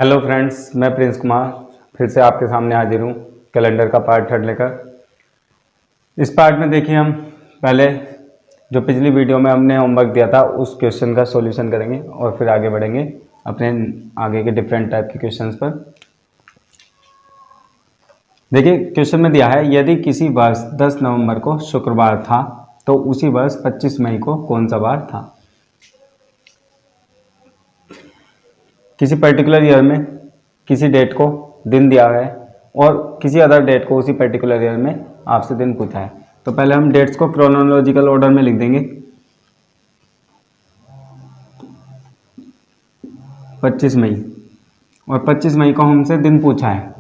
Hello friends, मैं Prince Kumar फिर से आपके सामने हाजिर हूँ कैलेंडर का पार्ट 3 लेकर। इस पार्ट में देखिए हम पहले जो पिछली वीडियो में हमने होमवर्क दिया था उस क्वेश्चन का सॉल्यूशन करेंगे और फिर आगे बढ़ेंगे अपने आगे के डिफरेंट टाइप के क्वेश्चंस पर। देखिए क्वेश्चन में दिया है, यदि किसी वर्ष 10 नवंबर को शुक्रवार था तो उसी वर्ष 25 मई को कौन सा वार था। किसी पर्टिकुलर ईयर में किसी डेट को दिन दिया है और किसी अदर डेट को उसी पर्टिकुलर ईयर में आपसे दिन पूछा है। तो पहले हम डेट्स को क्रोनोलॉजिकल ऑर्डर में लिख देंगे। 25 मई और 25 मई को हमसे दिन पूछा है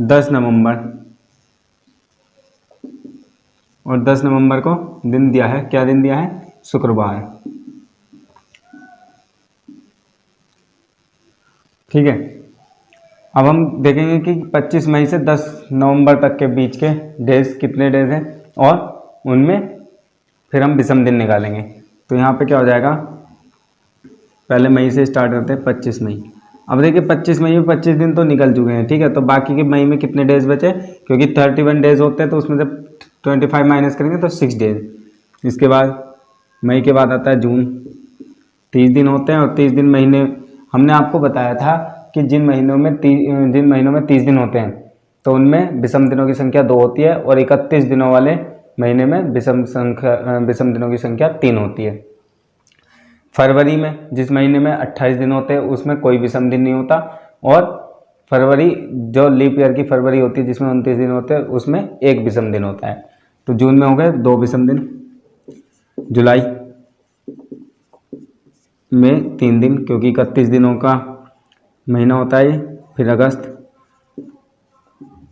10 नवंबर और 10 नवंबर को दिन दिया है, क्या दिन दिया है, शुक्रवार। ठीक है, अब हम देखेंगे कि 25 मई से 10 नवंबर तक के बीच के डेज कितने डेज हैं और उनमें फिर हम विषम दिन निकालेंगे। तो यहाँ पे क्या हो जाएगा, पहले मई से स्टार्ट करते हैं 25 मई। अब देखिए 25 मई में 25 दिन तो निकल चुके हैं, ठीक है। तो बाकी के मई में कितने डेज बचे, क्योंकि 31 डेज होते हैं तो उसमें से 25 माइनस करेंगे तो 6 डेज। इसके बाद मई के बाद आता है जून, 30 दिन होते हैं और 30 दिन महीने हमने आपको बताया था कि जिन महीनों में 30 दिन होते हैं तो उनमें विषम दिनों की संख्या 2 होती है और 31 दिनों वाले महीने में विषम दिनों की संख्या 3 होती है। फरवरी में जिस महीने में 28 दिन होते हैं उसमें कोई विषम दिन नहीं होता और फरवरी जो लीप ईयर की फरवरी होती है जिसमें 29 दिन होते हैं उसमें एक विषम दिन होता है। तो जून में हो गए 2 विषम दिन, जुलाई में 3 दिन क्योंकि 31 दिनों का महीना होता है। फिर अगस्त,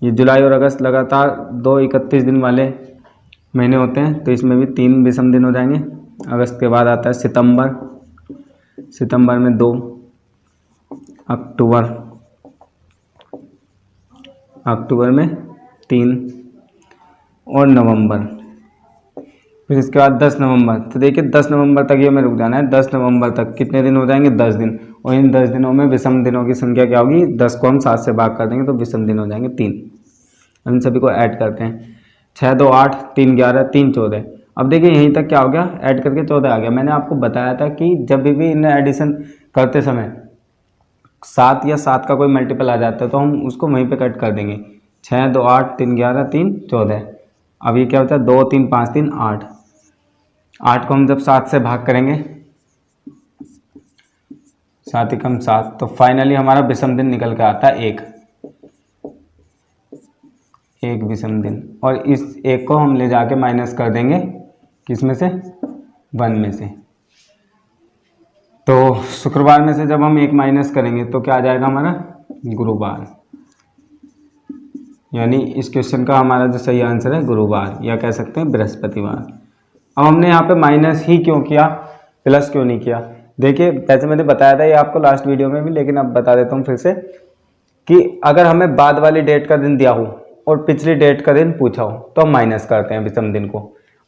ये जुलाई और अगस्त लगातार 2 31 दिन वाले महीने होते हैं तो इसमें भी 3 विषम दिन हो जाएंगे। अगस्त के बाद आता है सितंबर, सितंबर में 2, अक्टूबर, अक्टूबर में 3 और नवंबर। फिर इसके बाद 10 नवंबर। तो देखिए 10 नवंबर तक ये हमें रुक जाना है। 10 नवंबर तक कितने दिन हो जाएंगे, 10 दिन। और इन 10 दिनों में विषम दिनों की संख्या क्या होगी, 10 को हम 7 से भाग कर देंगे तो विषम दिन हो जाएंगे 3। हम इन सभी को ऐड करते हैं, 6 2 8, 3 11, 3 14। अब देखिए यहीं तक क्या हो गया, ऐड करके 14 आ गया। मैंने आपको बताया था कि जब भी इन्हें एडिशन करते समय 7 या 7 का कोई मल्टीपल आ जाता है तो हम उसको वहीं पर कट कर देंगे। 6 2 8, 3 11, 3 14। अब ये क्या होता है, 2 3 5 3 8। 8 को हम जब 7 से भाग करेंगे, 7 एकम 7, तो फाइनली हमारा विषम दिन निकल के आता है एक विषम दिन। और इस एक को हम ले जाके माइनस कर देंगे किस में से, 1 में से। तो शुक्रवार में से जब हम 1 माइनस करेंगे तो क्या आ जाएगा हमारा, गुरुवार। यानी इस क्वेश्चन का हमारा जो सही आंसर है गुरुवार, या कह सकते हैं बृहस्पतिवार। अब हमने यहाँ पे माइनस ही क्यों किया, प्लस क्यों नहीं किया। देखिए जैसे मैंने बताया था ये आपको लास्ट वीडियो में भी, लेकिन अब बता देता हूँ फिर से कि अगर हमें बाद वाली डेट का दिन दिया हो और पिछली डेट का दिन पूछा हो तो हम माइनस करते हैं विषम दिन को,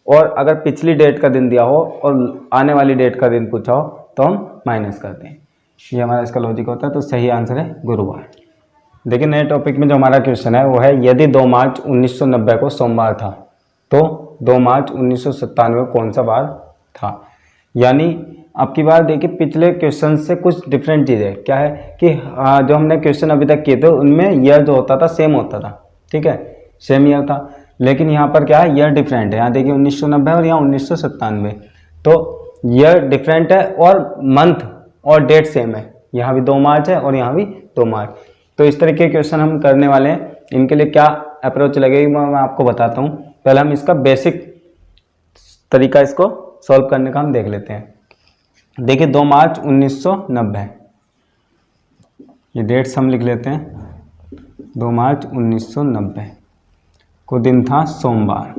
और अगर पिछली डेट का दिन दिया हो और आने वाली डेट का दिन पूछा हो तो हम माइनस करते हैं। ये हमारा इसका लॉजिक होता है। तो सही आंसर है गुरुवार। देखिए नए टॉपिक में जो हमारा क्वेश्चन है वो है, यदि 2 मार्च 1990 को सोमवार था तो 2 मार्च 1997 कौन सा वार था। यानी अब की बार देखिए पिछले क्वेश्चन से कुछ डिफरेंट चीज़ है, क्या है कि जो हमने क्वेश्चन अभी तक किए थे उनमें ईयर जो होता था सेम होता था, ठीक है, सेम ईयर था। लेकिन यहाँ पर क्या है, ईयर डिफरेंट है। यहाँ देखिए 1990 और यहाँ 1997, तो ईयर डिफरेंट है और मंथ और डेट सेम है। यहाँ भी 2 मार्च है और यहाँ भी 2 मार्च। तो इस तरह के क्वेश्चन हम करने वाले हैं। इनके लिए क्या अप्रोच लगेगी मैं आपको बताता हूँ। पहले हम इसका बेसिक तरीका इसको सॉल्व करने का हम देख लेते हैं। देखिए 2 मार्च 1990, ये डेट्स हम लिख लेते हैं। 2 मार्च 1990 को दिन था सोमवार।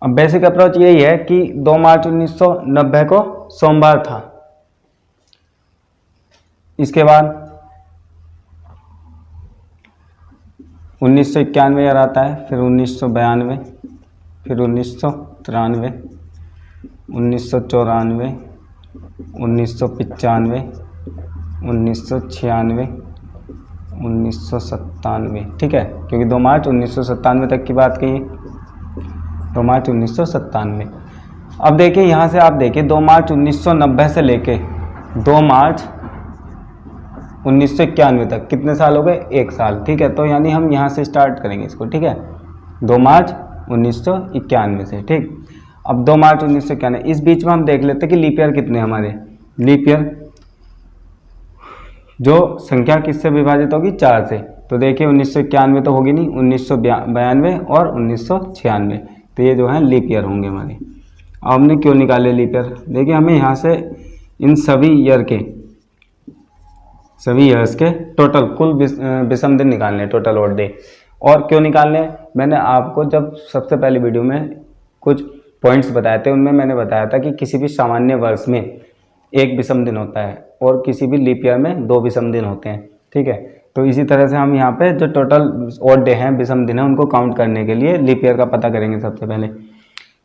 अब बेसिक अप्रोच यही है कि 2 मार्च 1990 को सोमवार था। इसके बाद 1991 ईयर आता है, फिर 1992, फिर 1993, 1994, 1995, 1996, 1997, ठीक है, क्योंकि 2 मार्च 1997 तक की बात कही, 2 मार्च 1997। अब देखिए यहाँ से आप देखिए 2 मार्च 1990 से लेके 2 मार्च 1991 तक कितने साल हो गए, 1 साल, ठीक है। तो यानी हम यहाँ से स्टार्ट करेंगे इसको, ठीक है, 2 मार्च 1991 से, ठीक। अब 2 मार्च 1991, इस बीच में हम देख लेते हैं कि लीप ईयर कितने हमारे, लीप ईयर जो संख्या किससे विभाजित होगी, 4 से। तो देखिए 1991 तो होगी नहीं, 1992 और 1996, तो ये जो है लीप ईयर होंगे हमारे। अब हमने क्यों निकाले लीप ईयर, देखिए हमें यहाँ से इन सभी ईयर के, सभी ईयर्स के टोटल कुल विषम दिन निकालने, टोटल ऑड डे। और क्यों निकालने, मैंने आपको जब सबसे पहली वीडियो में कुछ पॉइंट्स बताए थे, उनमें मैंने बताया था कि किसी भी सामान्य वर्ष में 1 विषम दिन होता है और किसी भी लीप ईयर में 2 विषम दिन होते हैं, ठीक है। तो इसी तरह से हम यहाँ पे जो टोटल ऑड डे हैं, विषम दिन है, उनको काउंट करने के लिए लीप ईयर का पता करेंगे सबसे पहले।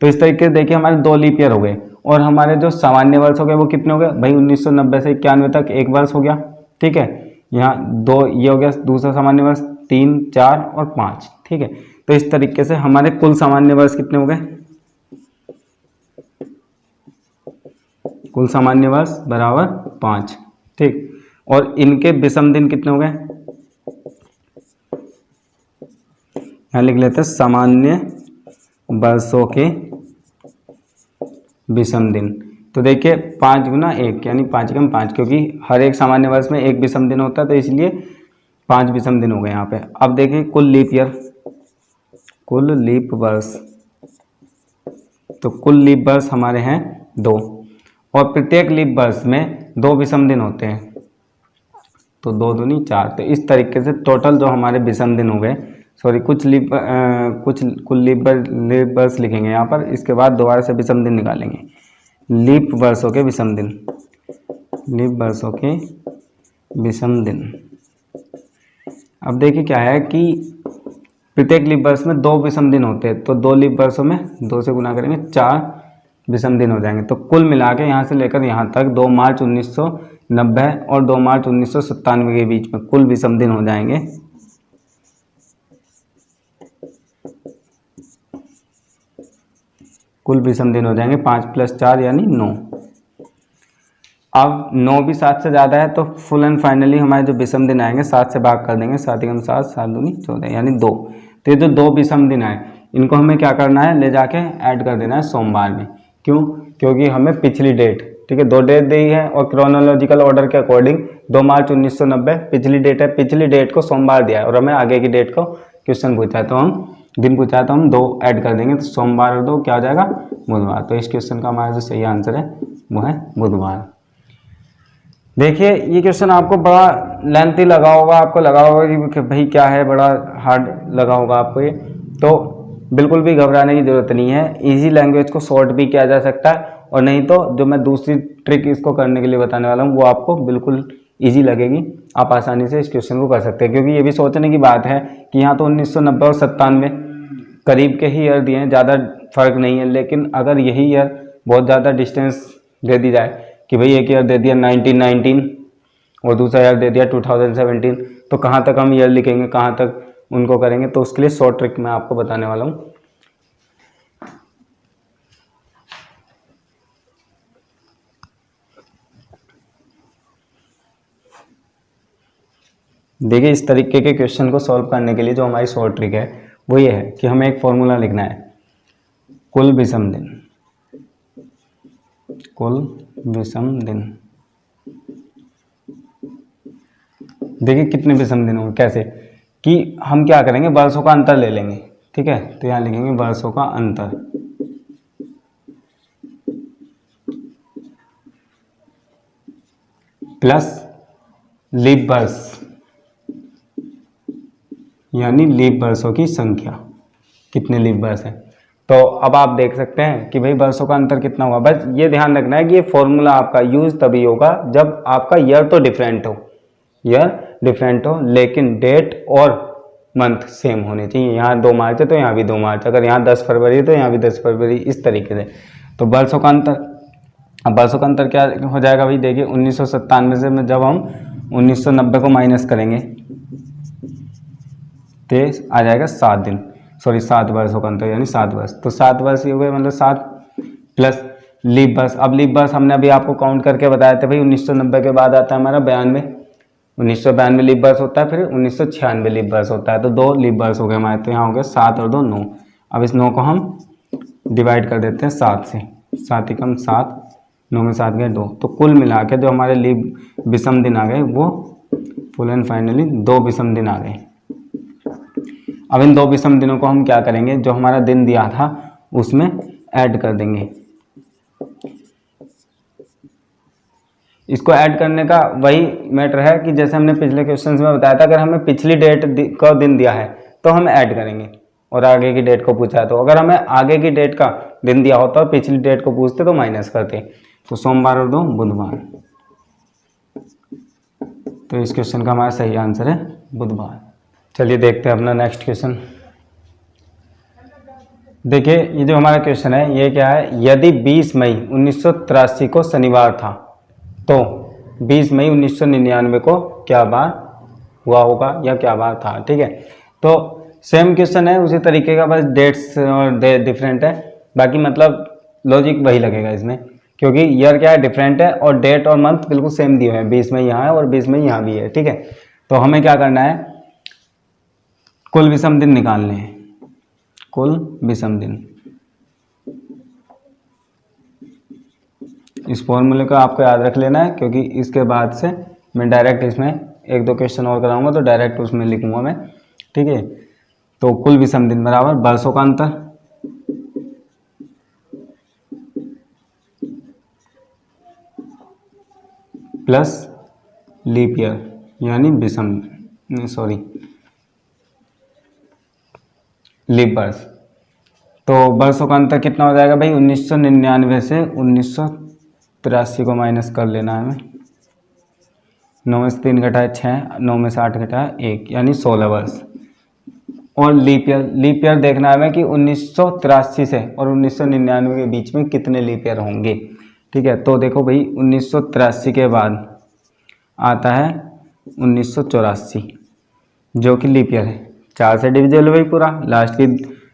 तो इस तरीके से देखिए हमारे 2 लीप ईयर हो गए, और हमारे जो सामान्य वर्ष हो गए वो कितने हो गए भाई, 1990 से 91 तक 1 वर्ष हो गया, ठीक है। यहाँ 2 ये हो गया दूसरा सामान्य वर्ष, 3, 4 और 5, ठीक है। तो इस तरीके से हमारे कुल सामान्य वर्ष कितने हो गए, कुल सामान्य वर्ष बराबर 5, ठीक। और इनके विषम दिन कितने हो गए, यहाँ लिख लेते हैं सामान्य वर्षों के विषम दिन। तो देखिए 5 गुना 1 यानी 5 कम 5, क्योंकि हर एक सामान्य वर्ष में 1 विषम दिन होता है, तो इसलिए 5 विषम दिन हो गए यहाँ पे। अब देखिए कुल लीप ईयर, कुल लीप वर्ष, तो कुल लीप वर्ष हमारे हैं 2, और प्रत्येक लीप वर्ष में 2 विषम दिन होते हैं, तो 2 दूनी 4। तो इस तरीके से टोटल जो हमारे विषम दिन हो गए, सॉरी कुछ कुल लीप वर्ष लिखेंगे यहाँ पर, इसके बाद दोबारा से विषम दिन निकालेंगे, लीप वर्षों के विषम दिन, लीप वर्षों के विषम दिन। अब देखिए क्या है कि प्रत्येक लीप वर्ष में 2 विषम दिन होते हैं, तो 2 लीप वर्षों में 2 से गुना करेंगे, 4 विषम दिन हो जाएंगे। तो कुल मिला के यहाँ से लेकर यहाँ तक 2 मार्च 1990 और 2 मार्च 1997 के बीच में कुल विषम दिन हो जाएंगे कुल विषम दिन हो जाएंगे 5 + 4 यानी 9। अब 9 भी 7 से ज़्यादा है, तो फुल एंड फाइनली हमारे जो विषम दिन आएंगे 7 से भाग कर देंगे, 7 × 7 7 दूनी 14 यानी 2। तो ये जो 2 विषम दिन आए, इनको हमें क्या करना है, ले जाके ऐड कर देना है सोमवार में। क्यों, क्योंकि हमें पिछली डेट, ठीक है, 2 डेट दी है और क्रोनोलॉजिकल ऑर्डर के अकॉर्डिंग 2 मार्च 1990 पिछली डेट है, पिछली डेट को सोमवार दिया है और हमें आगे की डेट को क्वेश्चन पूछा है, तो हम दिन पूछा है तो हम 2 ऐड कर देंगे, तो सोमवार और 2 क्या हो जाएगा, बुधवार। तो इस क्वेश्चन का हमारा जो सही आंसर है वो है बुधवार। देखिए ये क्वेश्चन आपको बड़ा लेंथी लगा होगा, आपको लगा होगा कि भाई क्या है, बड़ा हार्ड लगा होगा आपको ये, तो बिल्कुल भी घबराने की ज़रूरत नहीं है। इजी लैंग्वेज को शॉर्ट भी किया जा सकता है, और नहीं तो जो मैं दूसरी ट्रिक इसको करने के लिए बताने वाला हूँ वो आपको बिल्कुल इजी लगेगी, आप आसानी से इस क्वेश्चन को कर सकते हैं। क्योंकि ये भी सोचने की बात है कि यहाँ तो 1990 और 97 करीब के ही ईयर दिए हैं, ज़्यादा फर्क नहीं है, लेकिन अगर यही ईयर बहुत ज़्यादा डिस्टेंस दे दी जाए कि भाई एक ईयर दे दिया 1919 और दूसरा ईयर दे दिया 2017, तो कहाँ तक हम ईयर लिखेंगे, कहाँ तक उनको करेंगे। तो उसके लिए शॉर्ट ट्रिक मैं आपको बताने वाला हूँ। देखिए इस तरीके के क्वेश्चन को सॉल्व करने के लिए जो हमारी शॉर्ट ट्रिक है वो ये है कि हमें एक फॉर्मूला लिखना है, कुल विषम दिन, कुल विषम दिन। देखिए कितने विषम दिन होंगे, कैसे कि हम क्या करेंगे, वर्षों का अंतर ले लेंगे, ठीक है। तो यहाँ लिखेंगे वर्षों का अंतर प्लस लीप वर्ष यानी लीप वर्षों की संख्या, कितने लीप वर्ष है। तो अब आप देख सकते हैं कि भाई वर्षों का अंतर कितना हुआ। बस ये ध्यान रखना है कि ये फॉर्मूला आपका यूज तभी होगा जब आपका ईयर तो डिफरेंट हो, ईयर डिफरेंट हो, लेकिन डेट और मंथ सेम होने चाहिए। यहाँ 2 मार्च है तो यहाँ भी 2 मार्च, अगर यहाँ 10 फरवरी है तो यहाँ भी 10 फरवरी, इस तरीके से। तो वर्षों का अंतर अब बरसों का अंतर क्या हो जाएगा भाई, देखिए 1997 से में जब हम 1990 को माइनस करेंगे तो आ जाएगा 7 दिन, सॉरी 7 वर्षों का अंतर यानी 7 वर्ष। तो 7 वर्ष ये हो गए, मतलब 7 प्लस लीप वर्ष। अब लीप वर्ष हमने अभी आपको काउंट करके बताया था भाई, 1990 के बाद आता है हमारा 92, 1992 लीप वर्ष होता है, फिर 1996 लीप वर्ष होता है। तो 2 लीप वर्ष हो गए हमारे, तो यहाँ हो गए 7 और 2 9। अब इस 9 को हम डिवाइड कर देते हैं 7 से, 7 एकम 7, 9 में 7 गए 2। तो कुल मिला के जो हमारे लीप विषम दिन आ गए वो फुल एंड फाइनली 2 विषम दिन आ गए। अब इन 2 विषम दिनों को हम क्या करेंगे, जो हमारा दिन दिया था उसमें ऐड कर देंगे। इसको ऐड करने का वही मैटर है कि जैसे हमने पिछले क्वेश्चंस में बताया था, अगर हमें पिछली डेट का दिन दिया है तो हम ऐड करेंगे, और आगे की डेट को पूछा है तो अगर हमें आगे की डेट का दिन दिया होता और पिछली डेट को पूछते तो माइनस करते। तो सोमवार और 2 बुधवार। तो इस क्वेश्चन का हमारा सही आंसर है बुधवार। चलिए देखते हैं अपना नेक्स्ट क्वेश्चन। देखिए ये जो हमारा क्वेश्चन है ये क्या है, यदि 20 मई 1983 को शनिवार था तो 20 मई 1999 को क्या बार हुआ होगा या क्या बार था। ठीक है, तो सेम क्वेश्चन है उसी तरीके का, बस डेट्स और डिफरेंट है, बाकी मतलब लॉजिक वही लगेगा इसमें, क्योंकि ईयर क्या है डिफरेंट है और डेट और मंथ बिल्कुल सेम दिए हुए हैं। 20 मई यहाँ है और 20 मई यहाँ भी है। ठीक है, तो हमें क्या करना है, कुल विषम दिन निकालने हैं, कुल विषम दिन। इस फॉर्मूले को आपको याद रख लेना है, क्योंकि इसके बाद से मैं डायरेक्ट इसमें 1-2 क्वेश्चन और कराऊंगा तो डायरेक्ट उसमें लिखूंगा मैं। ठीक है, तो कुल विषम दिन बराबर वर्षों का अंतर प्लस लीप ईयर यानी विषम, सॉरी लीप वर्ष। तो वर्षों का अंतर कितना हो जाएगा भाई, 1999 से 1983 को माइनस कर लेना है हमें। 9 में से 3 घटाए 6, 9 में से 8 घटाए 1 यानी 16 वर्ष। और लीप ईयर देखना है हमें कि 1983 से और 1999 के बीच में कितने लीप ईयर होंगे। ठीक है, तो देखो भाई 1983 के बाद आता है 1984 जो कि लीप ईयर है। 4 से डिविजिबल भाई पूरा, लास्ट की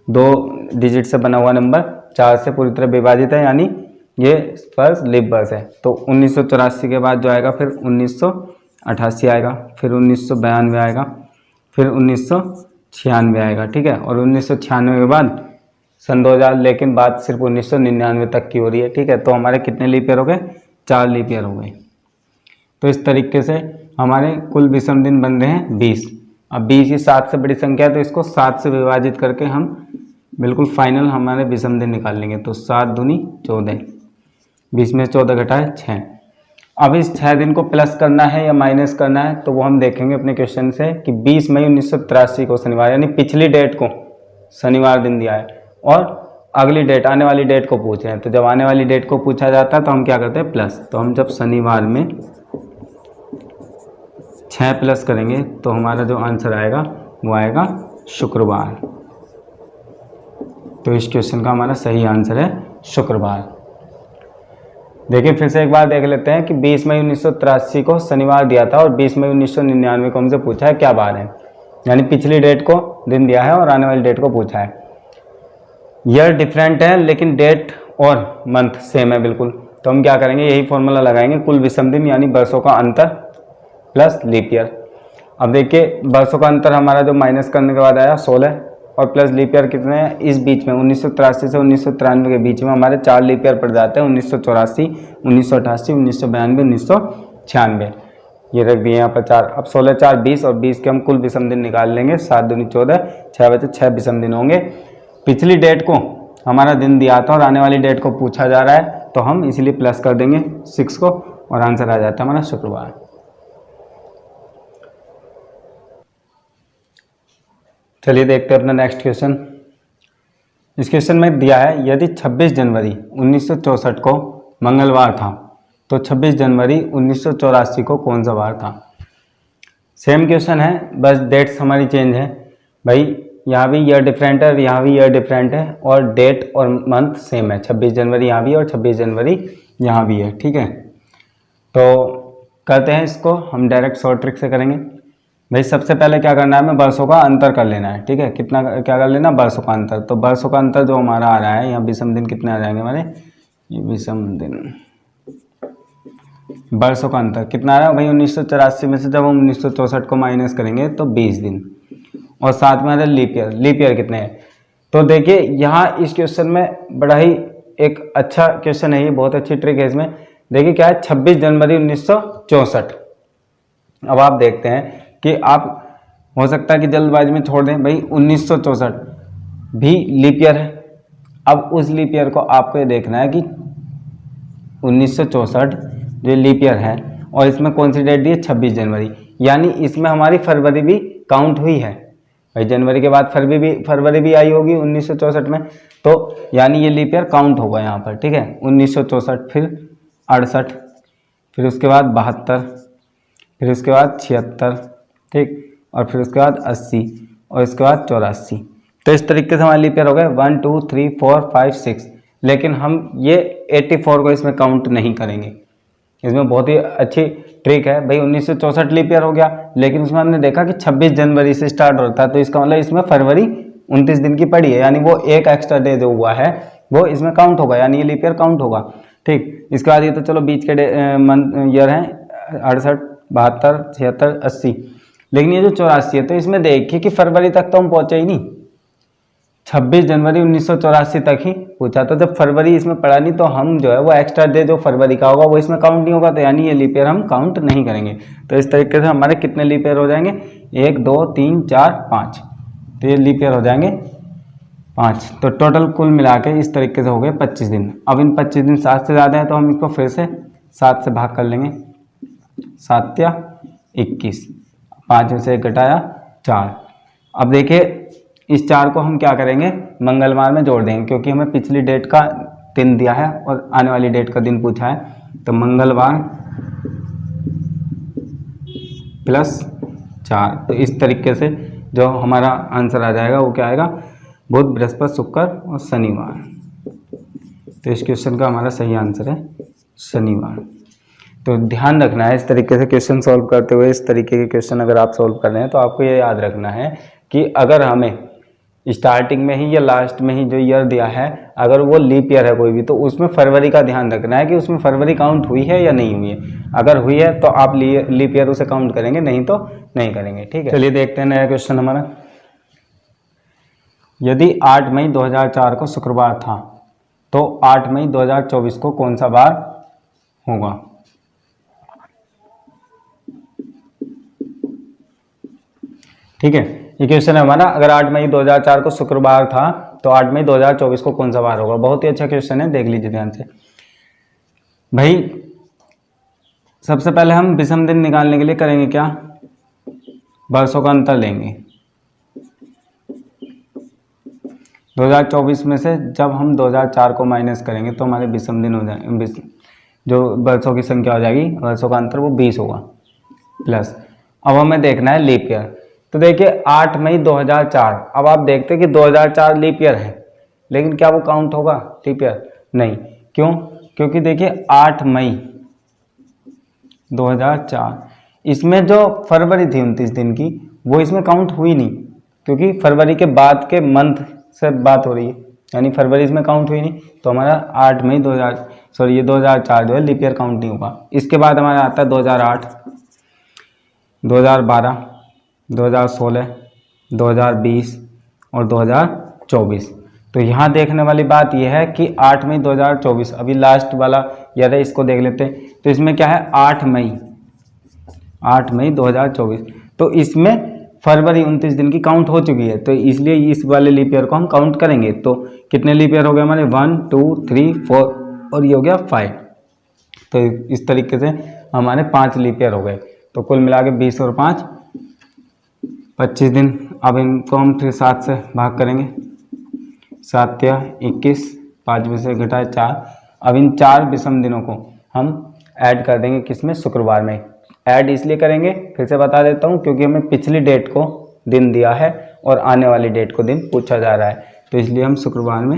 2 डिजिट से बना हुआ नंबर 4 से पूरी तरह विभाजित है, यानी ये फर्स्ट लीप वर्ष है। तो 1984 के बाद जो आएगा फिर 1988 आएगा, फिर 1992 आएगा, फिर 1996 आएगा। ठीक है, और 1996 के बाद सन 2000, लेकिन बात सिर्फ 1999 तक की हो रही है। ठीक है, तो हमारे कितने लीप ईयर हो गए, 4 लीप ईयर हो गए। तो इस तरीके से हमारे कुल विषम दिन बन रहे हैं 20। अब 20 ही 7 से बड़ी संख्या है तो इसको 7 से विभाजित करके हम बिल्कुल फाइनल हमारे विषम दिन निकाल लेंगे। तो 7 दूनी 14, 20 में 14 घटाए 6। अब इस 6 दिन को प्लस करना है या माइनस करना है तो वो हम देखेंगे अपने क्वेश्चन से कि 20 मई 1983 को शनिवार, यानी पिछली डेट को शनिवार दिन दिया है और अगली डेट आने वाली डेट को पूछ रहे हैं। तो जब आने वाली डेट को पूछा जाता है तो हम क्या करते हैं प्लस। तो हम जब शनिवार में 6 प्लस करेंगे तो हमारा जो आंसर आएगा वो आएगा शुक्रवार। तो इस क्वेश्चन का हमारा सही आंसर है शुक्रवार। देखिए फिर से एक बार देख लेते हैं कि 20 मई 1983 को शनिवार दिया था और 20 मई 1999 को हमसे पूछा है क्या बार है, यानी पिछली डेट को दिन दिया है और आने वाली डेट को पूछा है। ईयर डिफरेंट है लेकिन डेट और मंथ सेम है बिल्कुल। तो हम क्या करेंगे, यही फॉर्मूला लगाएंगे, कुल विषम दिन यानी वर्षों का अंतर प्लस लीप ईयर। अब देखिए वर्षों का अंतर हमारा जो माइनस करने के बाद आया 16 और प्लस लीप ईयर कितने हैं, इस बीच में 1983 से 1993 के बीच में हमारे 4 लीप ईयर पड़ जाते हैं, 1984, 1988, 1992, 1996। ये रख दिए यहाँ पर 4। अब 16 4 20 और 20 के हम कुल विषम दिन निकाल लेंगे। 7 दूनी 14, 6 बचे 6 विषम दिन होंगे। पिछली डेट को हमारा दिन दिया था और आने वाली डेट को पूछा जा रहा है तो हम इसीलिए प्लस कर देंगे 6 को और आंसर आ जाता है हमारा शुक्रवार। चलिए देखते हैं अपना नेक्स्ट क्वेश्चन। इस क्वेश्चन में दिया है यदि 26 जनवरी 1964 को मंगलवार था तो 26 जनवरी 1984 को कौन सा वार था। सेम क्वेश्चन है, बस डेट्स हमारी चेंज है। भाई यहाँ भी ईयर डिफरेंट है और यहाँ भी ईयर डिफरेंट है, और डेट और मंथ सेम है, 26 जनवरी यहाँ भी और 26 जनवरी यहाँ भी है। ठीक है, तो करते हैं इसको हम डायरेक्ट शॉर्ट ट्रिक से करेंगे। भाई सबसे पहले क्या करना है, हमें वर्षों का अंतर कर लेना है। ठीक है, कितना क्या कर लेना, वर्षों का अंतर। तो वर्षों का अंतर जो हमारा आ रहा है, यहाँ विषम दिन कितने आ जाएंगे हमारे, ये विषम दिन वर्षों का अंतर कितना आ रहा है भाई, 1984 में से जब हम 1964 को माइनस करेंगे तो 20 दिन, और साथ में आ रहा है लीप ईयर। लीप ईयर कितने हैं, तो देखिए यहाँ इस क्वेश्चन में बड़ा ही एक अच्छा क्वेश्चन है, ये बहुत अच्छी ट्रिक है इसमें। देखिए क्या है, 26 जनवरी 1964। अब आप देखते हैं कि आप हो सकता है कि जल्दबाजी में छोड़ दें, भाई 1964 भी लीप ईयर है। अब उस लीप ईयर को आपको ये देखना है कि 1964 जो लीप ईयर है और इसमें कौन सी डेट दी है, 26 जनवरी, यानी इसमें हमारी फरवरी भी काउंट हुई है। भाई जनवरी के बाद फरवरी भी आई होगी 1964 में, तो यानी ये लीप ईयर काउंट होगा यहाँ पर। ठीक है, 1964 फिर 68, फिर उसके बाद 72, फिर उसके बाद 76, ठीक, और फिर उसके बाद 80, और इसके बाद 84। तो इस तरीके से हमारे लीप ईयर हो गए 1 2 3 4 5 6। लेकिन हम ये 84 को इसमें काउंट नहीं करेंगे। इसमें बहुत ही अच्छी ट्रिक है भाई, 1964 लीप ईयर हो गया, लेकिन उसमें हमने देखा कि 26 जनवरी से स्टार्ट होता है, तो इसका मतलब इसमें फरवरी 29 दिन की पड़ी है, यानी वो एक एक्स्ट्रा डे जो हुआ है वो इसमें काउंट होगा, यानी ये लीप ईयर काउंट होगा। ठीक, इसके बाद ये तो चलो बीच के मंथ ईयर हैं 68, 72, 76, 80, लेकिन ये जो 84 है, तो इसमें देखिए कि फरवरी तक तो हम पहुंचे ही नहीं, 26 जनवरी 1984 तक ही पूछा। तो जब फरवरी इसमें पड़ा नहीं, तो हम जो है वो एक्स्ट्रा डे जो फरवरी का होगा वो इसमें काउंट नहीं होगा, तो यानी ये लीप ईयर हम काउंट नहीं करेंगे। तो इस तरीके से हमारे कितने लीप ईयर हो जाएंगे, 1 2 3 4 5, तो ये लीप ईयर हो जाएंगे 5। तो टोटल कुल मिला के इस तरीके से हो गए 25 दिन। अब इन 25 दिन 7 से ज़्यादा है, तो हम इसको फिर से 7 से भाग कर लेंगे, 7 या 21, 5 में से 1 घटाया 4। अब देखिए इस 4 को हम क्या करेंगे, मंगलवार में जोड़ देंगे, क्योंकि हमें पिछली डेट का दिन दिया है और आने वाली डेट का दिन पूछा है। तो मंगलवार प्लस 4, तो इस तरीके से जो हमारा आंसर आ जाएगा वो क्या आएगा, बुध बृहस्पति शुक्र और शनिवार। तो इस क्वेश्चन का हमारा सही आंसर है शनिवार। तो ध्यान रखना है इस तरीके से क्वेश्चन सॉल्व करते हुए, इस तरीके के क्वेश्चन अगर आप सॉल्व कर रहे हैं तो आपको ये याद रखना है कि अगर हमें स्टार्टिंग में ही या लास्ट में ही जो ईयर दिया है, अगर वो लीप ईयर है कोई भी, तो उसमें फरवरी का ध्यान रखना है कि उसमें फरवरी काउंट हुई है या नहीं हुई है। अगर हुई है तो आप लीप ईयर उसे काउंट करेंगे, नहीं तो नहीं करेंगे। ठीक है, चलिए देखते हैं नया क्वेश्चन हमारा। यदि 8 मई 2004 को शुक्रवार था, तो 8 मई 2024 को कौन सा बार होगा। ठीक है, ये क्वेश्चन है हमारा। अगर 8 मई 2004 को शुक्रवार था, तो 8 मई 2024 को कौन सा बार होगा। बहुत ही अच्छा क्वेश्चन है, देख लीजिए ध्यान से। भाई सबसे पहले हम विषम दिन निकालने के लिए करेंगे क्या, वर्षों का अंतर लेंगे। 2024 में से जब हम 2004 को माइनस करेंगे तो हमारे विषम दिन हो जाएंगे, जो वर्षों की संख्या हो जाएगी, वर्षों का अंतर वो 20 होगा प्लस। अब हमें देखना है लीप ईयर। तो देखिए 8 मई 2004, अब आप देखते हैं कि 2004 लीप ईयर है, लेकिन क्या वो काउंट होगा लीप ईयर, नहीं। क्यों, क्योंकि देखिए 8 मई 2004, इसमें जो फरवरी थी 29 दिन की, वो इसमें काउंट हुई नहीं, क्योंकि फरवरी के बाद के मंथ से बात हो रही है, यानी फरवरी इसमें काउंट हुई नहीं। तो हमारा 8 मई 2004 जो है लीप ईयर काउंट नहीं होगा। इसके बाद हमारा आता है 2008, 2012, 2016, 2020 और 2024। तो यहाँ देखने वाली बात यह है कि 8 मई 2024 अभी लास्ट वाला ईयर है, इसको देख लेते हैं। तो इसमें क्या है, 8 मई 2024, तो इसमें फरवरी 29 दिन की काउंट हो चुकी है, तो इसलिए इस वाले लीप ईयर को हम काउंट करेंगे। तो कितने लीप ईयर हो गए हमारे, 1 2 3 4 और ये हो गया 5। तो इस तरीके से हमारे 5 लीप ईयर हो गए। तो कुल मिला के 20 और 5 25 दिन। अब इनको हम फिर 7 से भाग करेंगे, 7 या 21, 5 में से घटाए 4। अब इन 4 विषम दिनों को हम ऐड कर देंगे किसमें, शुक्रवार में। ऐड इसलिए करेंगे, फिर से बता देता हूँ, क्योंकि हमें पिछली डेट को दिन दिया है और आने वाली डेट को दिन पूछा जा रहा है, तो इसलिए हम शुक्रवार में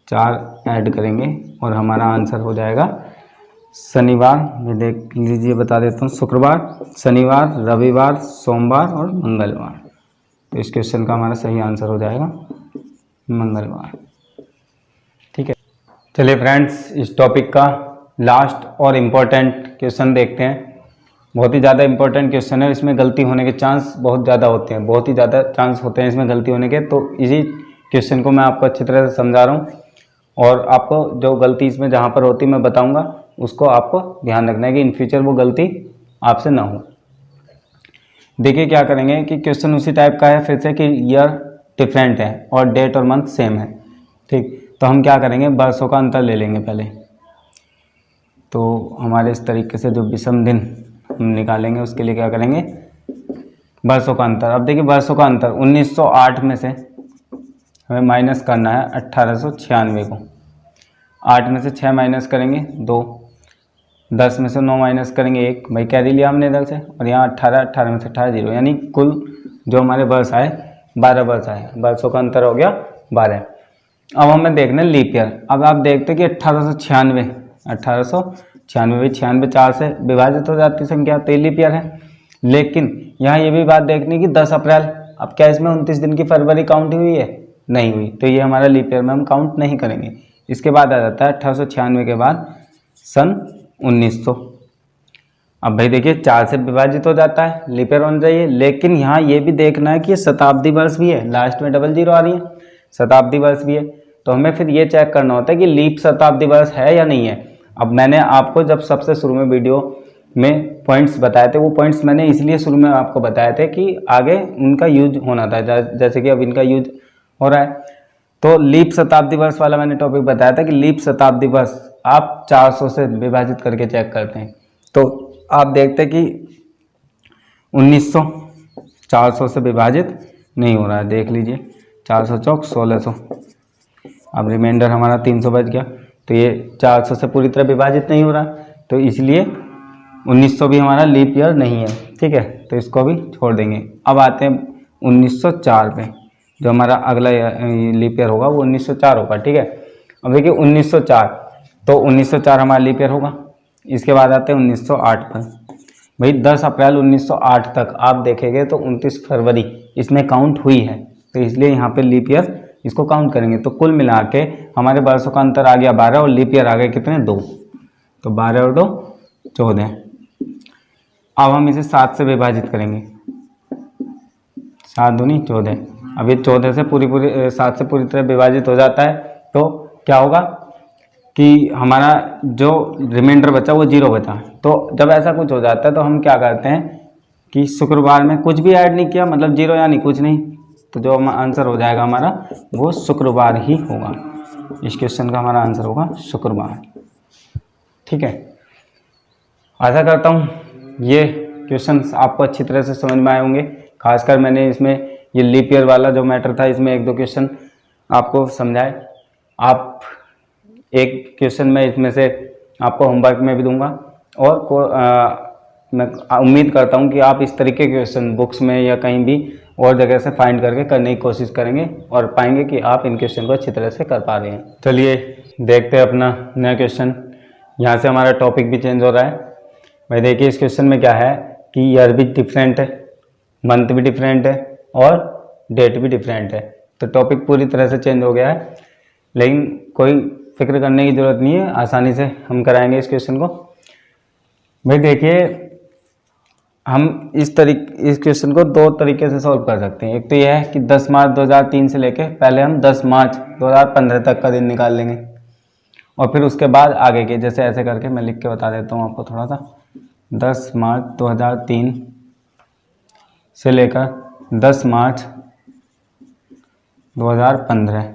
4 ऐड करेंगे और हमारा आंसर हो जाएगा शनिवार में। देख लीजिए, बता देता हूँ, शुक्रवार, शनिवार, रविवार, सोमवार और मंगलवार। तो इस क्वेश्चन का हमारा सही आंसर हो जाएगा मंगलवार। ठीक है, चलिए फ्रेंड्स, इस टॉपिक का लास्ट और इम्पोर्टेंट क्वेश्चन देखते हैं। बहुत ही ज़्यादा इम्पोर्टेंट क्वेश्चन है, इसमें गलती होने के चांस बहुत ज़्यादा होते हैं, बहुत ही ज़्यादा चांस होते हैं इसमें गलती होने के। तो इसी क्वेश्चन को मैं आपको अच्छी तरह से समझा रहा हूँ और आपको जो गलती इसमें जहाँ पर होती मैं बताऊँगा, उसको आपको ध्यान रखना है कि इन फ्यूचर वो गलती आपसे ना हो। देखिए क्या करेंगे कि क्वेश्चन उसी टाइप का है फिर से कि ईयर डिफरेंट है और डेट और मंथ सेम है। ठीक, तो हम क्या करेंगे, वर्षों का अंतर ले लेंगे पहले। तो हमारे इस तरीके से जो विषम दिन हम निकालेंगे, उसके लिए क्या करेंगे, वर्षों का अंतर। अब देखिए वर्षों का अंतर 1908 में से हमें माइनस करना है 1896 को। 8 में से 6 माइनस करेंगे 2, 10 में से 9 माइनस करेंगे 1, भाई कैरी लिया हमने इधर से, और यहाँ 18 में से 18 0, यानी कुल जो हमारे वर्ष आए 12 वर्ष आए। वर्षों का अंतर हो गया 12। अब हमें देखना है लीप ईयर। अब आप देखते हैं कि 1896 96 4 से विभाजित हो जाती संख्या, तो ये लीप ईयर है। लेकिन यहाँ ये भी बात देखनी कि 10 अप्रैल, अब क्या इसमें 29 दिन की फरवरी काउंट हुई है? नहीं हुई, तो ये हमारा लीप ईयर में हम काउंट नहीं करेंगे। इसके बाद आ जाता है 1896 के बाद सन 1900। अब भाई देखिए 4 से विभाजित हो जाता है, लीप ईयर होना चाहिए। लेकिन यहाँ ये भी देखना है कि ये शताब्दी वर्ष भी है, लास्ट में डबल जीरो आ रही है, शताब्दी वर्ष भी है। तो हमें फिर ये चेक करना होता है कि लीप शताब्दी वर्ष है या नहीं है। अब मैंने आपको जब सबसे शुरू में वीडियो में पॉइंट्स बताए थे, वो पॉइंट्स मैंने इसलिए शुरू में आपको बताए थे कि आगे उनका यूज होना था, जैसे कि अब इनका यूज हो रहा है। तो लीप शताब्दी वर्ष वाला मैंने टॉपिक बताया था कि लीप शताब्दी वर्ष आप 400 से विभाजित करके चेक करते हैं। तो आप देखते हैं कि 1900 400 से विभाजित नहीं हो रहा है, देख लीजिए 400 चौक 1600। अब रिमाइंडर हमारा 300 बच गया, तो ये 400 से पूरी तरह विभाजित नहीं हो रहा, तो इसलिए 1900 भी हमारा लीप ईयर नहीं है। ठीक है, तो इसको भी छोड़ देंगे। अब आते हैं 1904 पे, जो हमारा अगला लीप ईयर होगा वो 1904 होगा। ठीक है, अब देखिए 1904, तो 1904 हमारा लीप ईयर होगा। इसके बाद आते हैं 1908 पर। भाई 10 अप्रैल 1908 तक आप देखेंगे तो 29 फरवरी इसमें काउंट हुई है, तो इसलिए यहाँ पे लीप ईयर इसको काउंट करेंगे। तो कुल मिला के हमारे वर्षों का अंतर आ गया 12 और लीप ईयर आ गए कितने, 2। तो 12 और 2 14। अब हम इसे 7 से विभाजित करेंगे, 7 दूनी 14। अब ये 14 से 7 से पूरी तरह विभाजित हो जाता है, तो क्या होगा कि हमारा जो रिमाइंडर बचा वो 0 बचा। तो जब ऐसा कुछ हो जाता है तो हम क्या करते हैं कि शुक्रवार में कुछ भी ऐड नहीं किया, मतलब 0 यानी कुछ नहीं, तो जो आंसर हो जाएगा हमारा वो शुक्रवार ही होगा। इस क्वेश्चन का हमारा आंसर होगा शुक्रवार। ठीक है, आशा करता हूँ ये क्वेश्चन आपको अच्छी तरह से समझ में आए होंगे। खासकर मैंने इसमें ये लीप ईयर वाला जो मैटर था, इसमें 1-2 क्वेश्चन आपको समझाए। आप एक क्वेश्चन मैं इसमें से आपको होमवर्क में भी दूंगा, और मैं उम्मीद करता हूं कि आप इस तरीके के क्वेश्चन बुक्स में या कहीं भी और जगह से फाइंड करके करने की कोशिश करेंगे और पाएंगे कि आप इन क्वेश्चन को अच्छी तरह से कर पा रहे हैं। चलिए देखते हैं अपना नया क्वेश्चन। यहाँ से हमारा टॉपिक भी चेंज हो रहा है। भाई देखिए इस क्वेश्चन में क्या है कि ईयर भी डिफरेंट है, मंथ भी डिफरेंट है और डेट भी डिफरेंट है। तो टॉपिक पूरी तरह से चेंज हो गया है, लेकिन कोई फिक्र करने की ज़रूरत नहीं है, आसानी से हम कराएंगे इस क्वेश्चन को। भाई देखिए हम इस क्वेश्चन को 2 तरीके से सॉल्व कर सकते हैं। एक तो यह है कि 10 मार्च 2003 से लेके पहले हम 10 मार्च 2015 तक का दिन निकाल लेंगे, और फिर उसके बाद आगे के, जैसे ऐसे करके मैं लिख के बता देता हूँ आपको थोड़ा सा। 10 मार्च 2003 से लेकर 10 मार्च 2015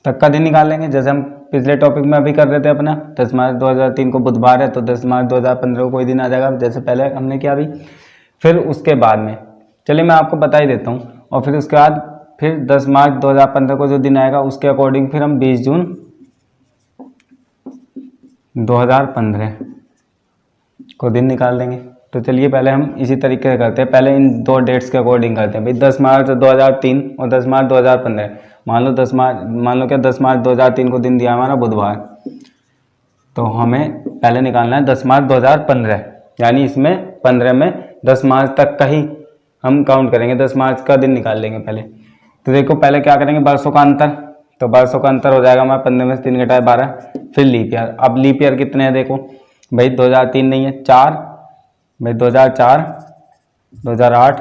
तक का दिन निकाल लेंगे, जैसे हम पिछले टॉपिक में अभी कर रहे थे अपना। 10 मार्च 2003 को बुधवार है, तो 10 मार्च 2015 को कोई दिन आ जाएगा, जैसे पहले हमने किया अभी। फिर उसके बाद में चलिए मैं आपको बता ही देता हूँ, और फिर उसके बाद फिर 10 मार्च 2015 को जो दिन आएगा उसके अकॉर्डिंग फिर हम 20 जून 2015 को दिन निकाल देंगे। तो चलिए पहले हम इसी तरीके से करते हैं। पहले इन दो डेट्स के अकॉर्डिंग करते हैं भाई। 10 मार्च 2003 और 10 मार्च 2015। मान लो 10 मार्च 2003 को दिन दिया हमारा बुधवार, तो हमें पहले निकालना है 10 मार्च 2015, यानी इसमें 15 में 10 मार्च तक का ही हम काउंट करेंगे, 10 मार्च का दिन निकाल लेंगे पहले। तो देखो पहले क्या करेंगे, वर्षों का अंतर, तो वर्षों का अंतर हो जाएगा हमारा 15 में से 3 घटाए 12, फिर लीप ईयर। अब लीप ईयर कितने हैं देखो भाई, 2003 नहीं है, 4 भाई, 2004, 2008,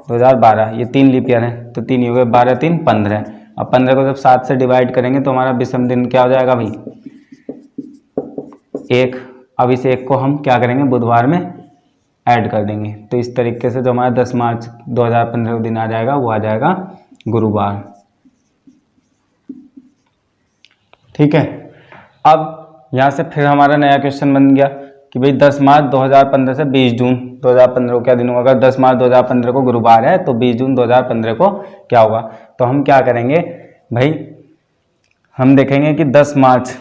2012, ये 3 लीप ईयर हैं, तो 3 ही हो गए, 12 3 15। अब 15 को जब 7 से डिवाइड करेंगे तो हमारा विषम दिन क्या हो जाएगा भाई, 1। अब इस 1 को हम क्या करेंगे, बुधवार में ऐड कर देंगे। तो इस तरीके से जो हमारा 10 मार्च 2015 को दिन आ जाएगा वो आ जाएगा गुरुवार। ठीक है। अब यहाँ से फिर हमारा नया क्वेश्चन बन गया कि भाई 10 मार्च 2015 से 20 जून 2015 को क्या दिन होगा। अगर 10 मार्च 2015 को गुरुवार है तो 20 जून 2015 को क्या होगा। तो हम क्या करेंगे भाई, हम देखेंगे कि 10 मार्च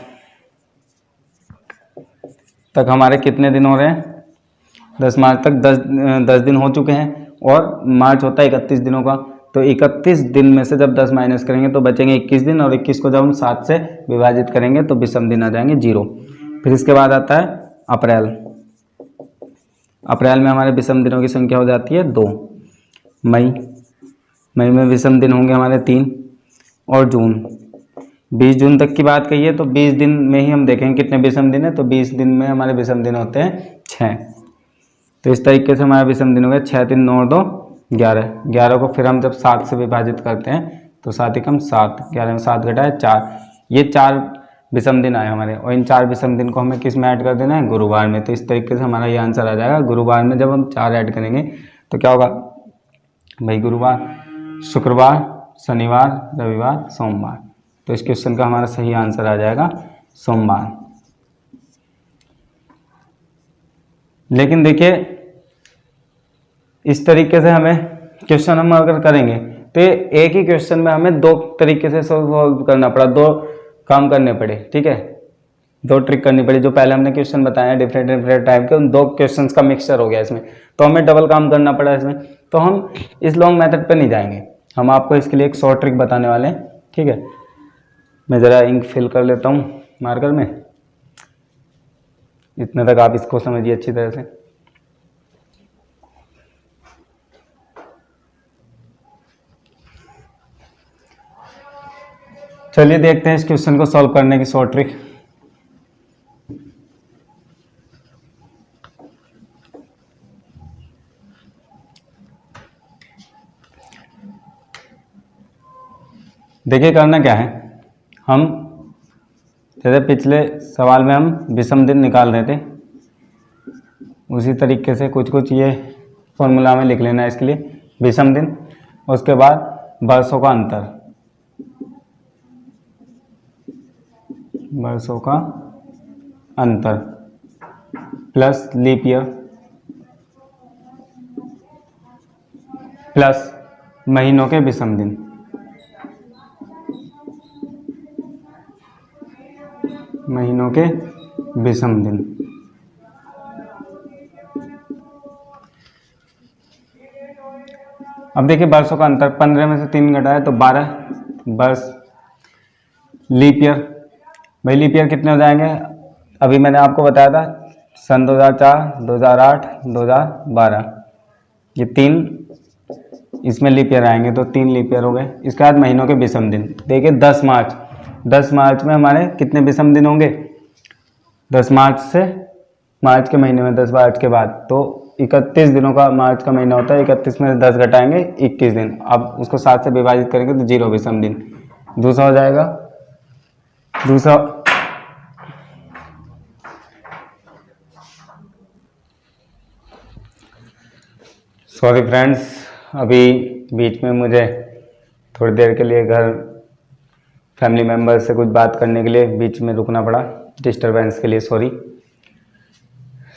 तक हमारे कितने दिन हो रहे हैं। 10 मार्च तक 10 दिन हो चुके हैं और मार्च होता है 31 दिनों का, तो 31 दिन में से जब 10 माइनस करेंगे तो बचेंगे 21 दिन, और 21 को जब हम 7 से विभाजित करेंगे तो विषम दिन आ जाएंगे 0। फिर इसके बाद आता है अप्रैल। अप्रैल में हमारे विषम दिनों की संख्या हो जाती है 2। मई में विषम दिन होंगे हमारे 3, और जून 20 जून तक की बात कही है तो 20 दिन में ही हम देखेंगे कितने विषम दिन है, तो 20 दिन में हमारे विषम दिन होते हैं 6। तो इस तरीके से हमारा विषम दिन हो गया 6 3 9 2 11। 11 को फिर हम जब 7 से विभाजित करते हैं तो 7 एकम 7, 11 में 7 घटाए 4, ये 4 विषम दिन आए हमारे, और इन 4 विषम दिन को हमें किस में ऐड कर देना है, गुरुवार में। तो इस तरीके से हमारा ये आंसर आ जाएगा। गुरुवार में जब हम 4 ऐड करेंगे तो क्या होगा भाई, गुरुवार, शुक्रवार, शनिवार, रविवार, सोमवार। तो इस क्वेश्चन का हमारा सही आंसर आ जाएगा सोमवार। लेकिन देखिए इस तरीके से हमें क्वेश्चन हम अगर करेंगे तो एक ही क्वेश्चन में हमें 2 तरीके से सॉल्व करना पड़ा, 2 काम करने पड़े। ठीक है, 2 ट्रिक करनी पड़ी। जो पहले हमने क्वेश्चन बताया डिफरेंट टाइप के, उन 2 क्वेश्चंस का मिक्सचर हो गया इसमें, तो हमें डबल काम करना पड़ा इसमें। तो हम इस लॉन्ग मेथड पे नहीं जाएंगे, हम आपको इसके लिए एक शॉर्ट ट्रिक बताने वाले हैं। ठीक है, मैं ज़रा इंक फिल कर लेता हूँ मार्कर में, इतने तक आप इसको समझिए अच्छी तरह से। चलिए देखते हैं इस क्वेश्चन को सॉल्व करने की शॉर्ट ट्रिक। देखिए करना क्या है, हम जैसे पिछले सवाल में हम विषम दिन निकाल रहे थे उसी तरीके से कुछ ये फॉर्मूला में लिख लेना है इसके लिए, विषम दिन, उसके बाद वर्षों का अंतर, वर्षों का अंतर प्लस लीप ईयर प्लस महीनों के विषम दिन, महीनों के विषम दिन। अब देखिए वर्षों का अंतर, 15 में से 3 घटाए तो 12 वर्ष। लीप ईयर, भाई लीप ईयर कितने हो जाएंगे, अभी मैंने आपको बताया था सन 2004, 2008, 2012, ये 3 इसमें लीप ईयर आएंगे, तो 3 लीप ईयर हो गए। इसके बाद महीनों के विषम दिन, देखिए 10 मार्च में हमारे कितने विषम दिन होंगे, 10 मार्च से मार्च के महीने में 10 मार्च के बाद, तो 31 दिनों का मार्च का महीना होता है, 31 में 10 घटाएंगे 21 दिन। अब उसको 7 से विभाजित करेंगे तो 0 विषम दिन। दूसरा हो जाएगा, दूसरा सॉरी फ्रेंड्स, अभी बीच में मुझे थोड़ी देर के लिए घर फैमिली मेम्बर से कुछ बात करने के लिए बीच में रुकना पड़ा, डिस्टरबेंस के लिए सॉरी।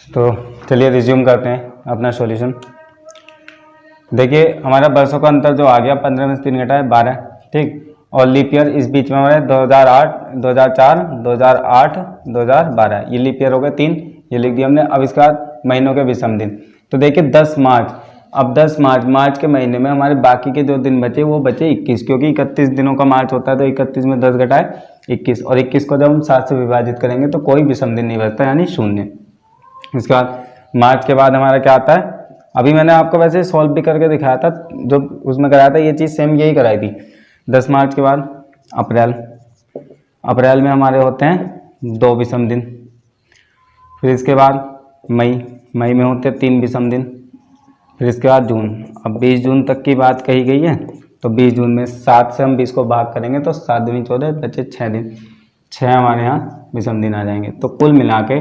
तो चलिए रिज्यूम करते हैं अपना सॉल्यूशन। देखिए हमारा वर्षों का अंतर जो आ गया 15 में से 3 घटाए 12, ठीक, और लीप ईयर इस बीच में हमारे 2004, 2008, 2012, ये लीप ईयर हो गए 3, ये लिख दिया हमने। अब इसके बाद महीनों के विषम दिन, तो देखिए 10 मार्च, अब 10 मार्च के महीने में हमारे बाकी के जो दिन बचे वो बचे 21, क्योंकि 31 दिनों का मार्च होता है, तो 31 में 10 घटाए 21, और 21 को जब हम 7 से विभाजित करेंगे तो कोई विषम दिन नहीं बचता, यानी शून्य। इसके बाद मार्च के बाद हमारा क्या आता है, अभी मैंने आपको वैसे सॉल्व भी करके दिखाया था, जो उसमें कराया था ये चीज़ सेम यही कराई थी। 10 मार्च के बाद अप्रैल, अप्रैल में हमारे होते हैं 2 विषम दिन। फिर इसके बाद मई, मई में होते हैं 3 विषम दिन। फिर इसके बाद जून, अब 20 जून तक की बात कही गई है, तो 20 जून में 7 से हम 20 को भाग करेंगे तो 7 दूनी 14, बचे 6 दिन, 6 हमारे यहाँ विषम दिन आ जाएंगे। तो कुल मिला के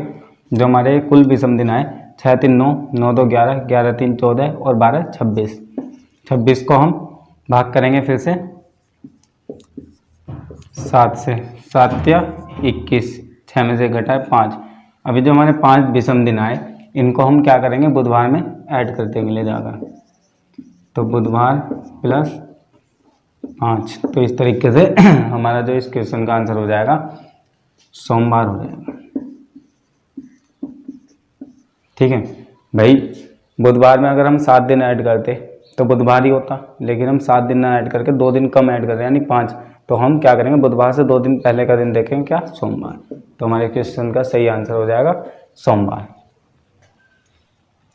जो हमारे कुल विषम दिन आए, 6 3 9, 9 2 11, 11 3 14 और 12 26। 26 को हम भाग करेंगे फिर से 7 से, 7 या 21, 6 में से घटाए 5। अभी जो हमारे 5 विषम दिन आए, इनको हम क्या करेंगे, बुधवार में ऐड कर देंगे ले जाकर, तो बुधवार प्लस 5। तो इस तरीके से हमारा जो इस क्वेश्चन का आंसर हो जाएगा सोमवार हो जाएगा। ठीक है भाई, बुधवार में अगर हम 7 दिन ऐड करते तो बुधवार ही होता, लेकिन हम 7 दिन ना ऐड करके 2 दिन कम ऐड कर रहे हैं, यानी 5। तो हम क्या करेंगे, बुधवार से 2 दिन पहले का दिन देखेंगे, क्या, सोमवार। तो हमारे क्वेश्चन का सही आंसर हो जाएगा सोमवार।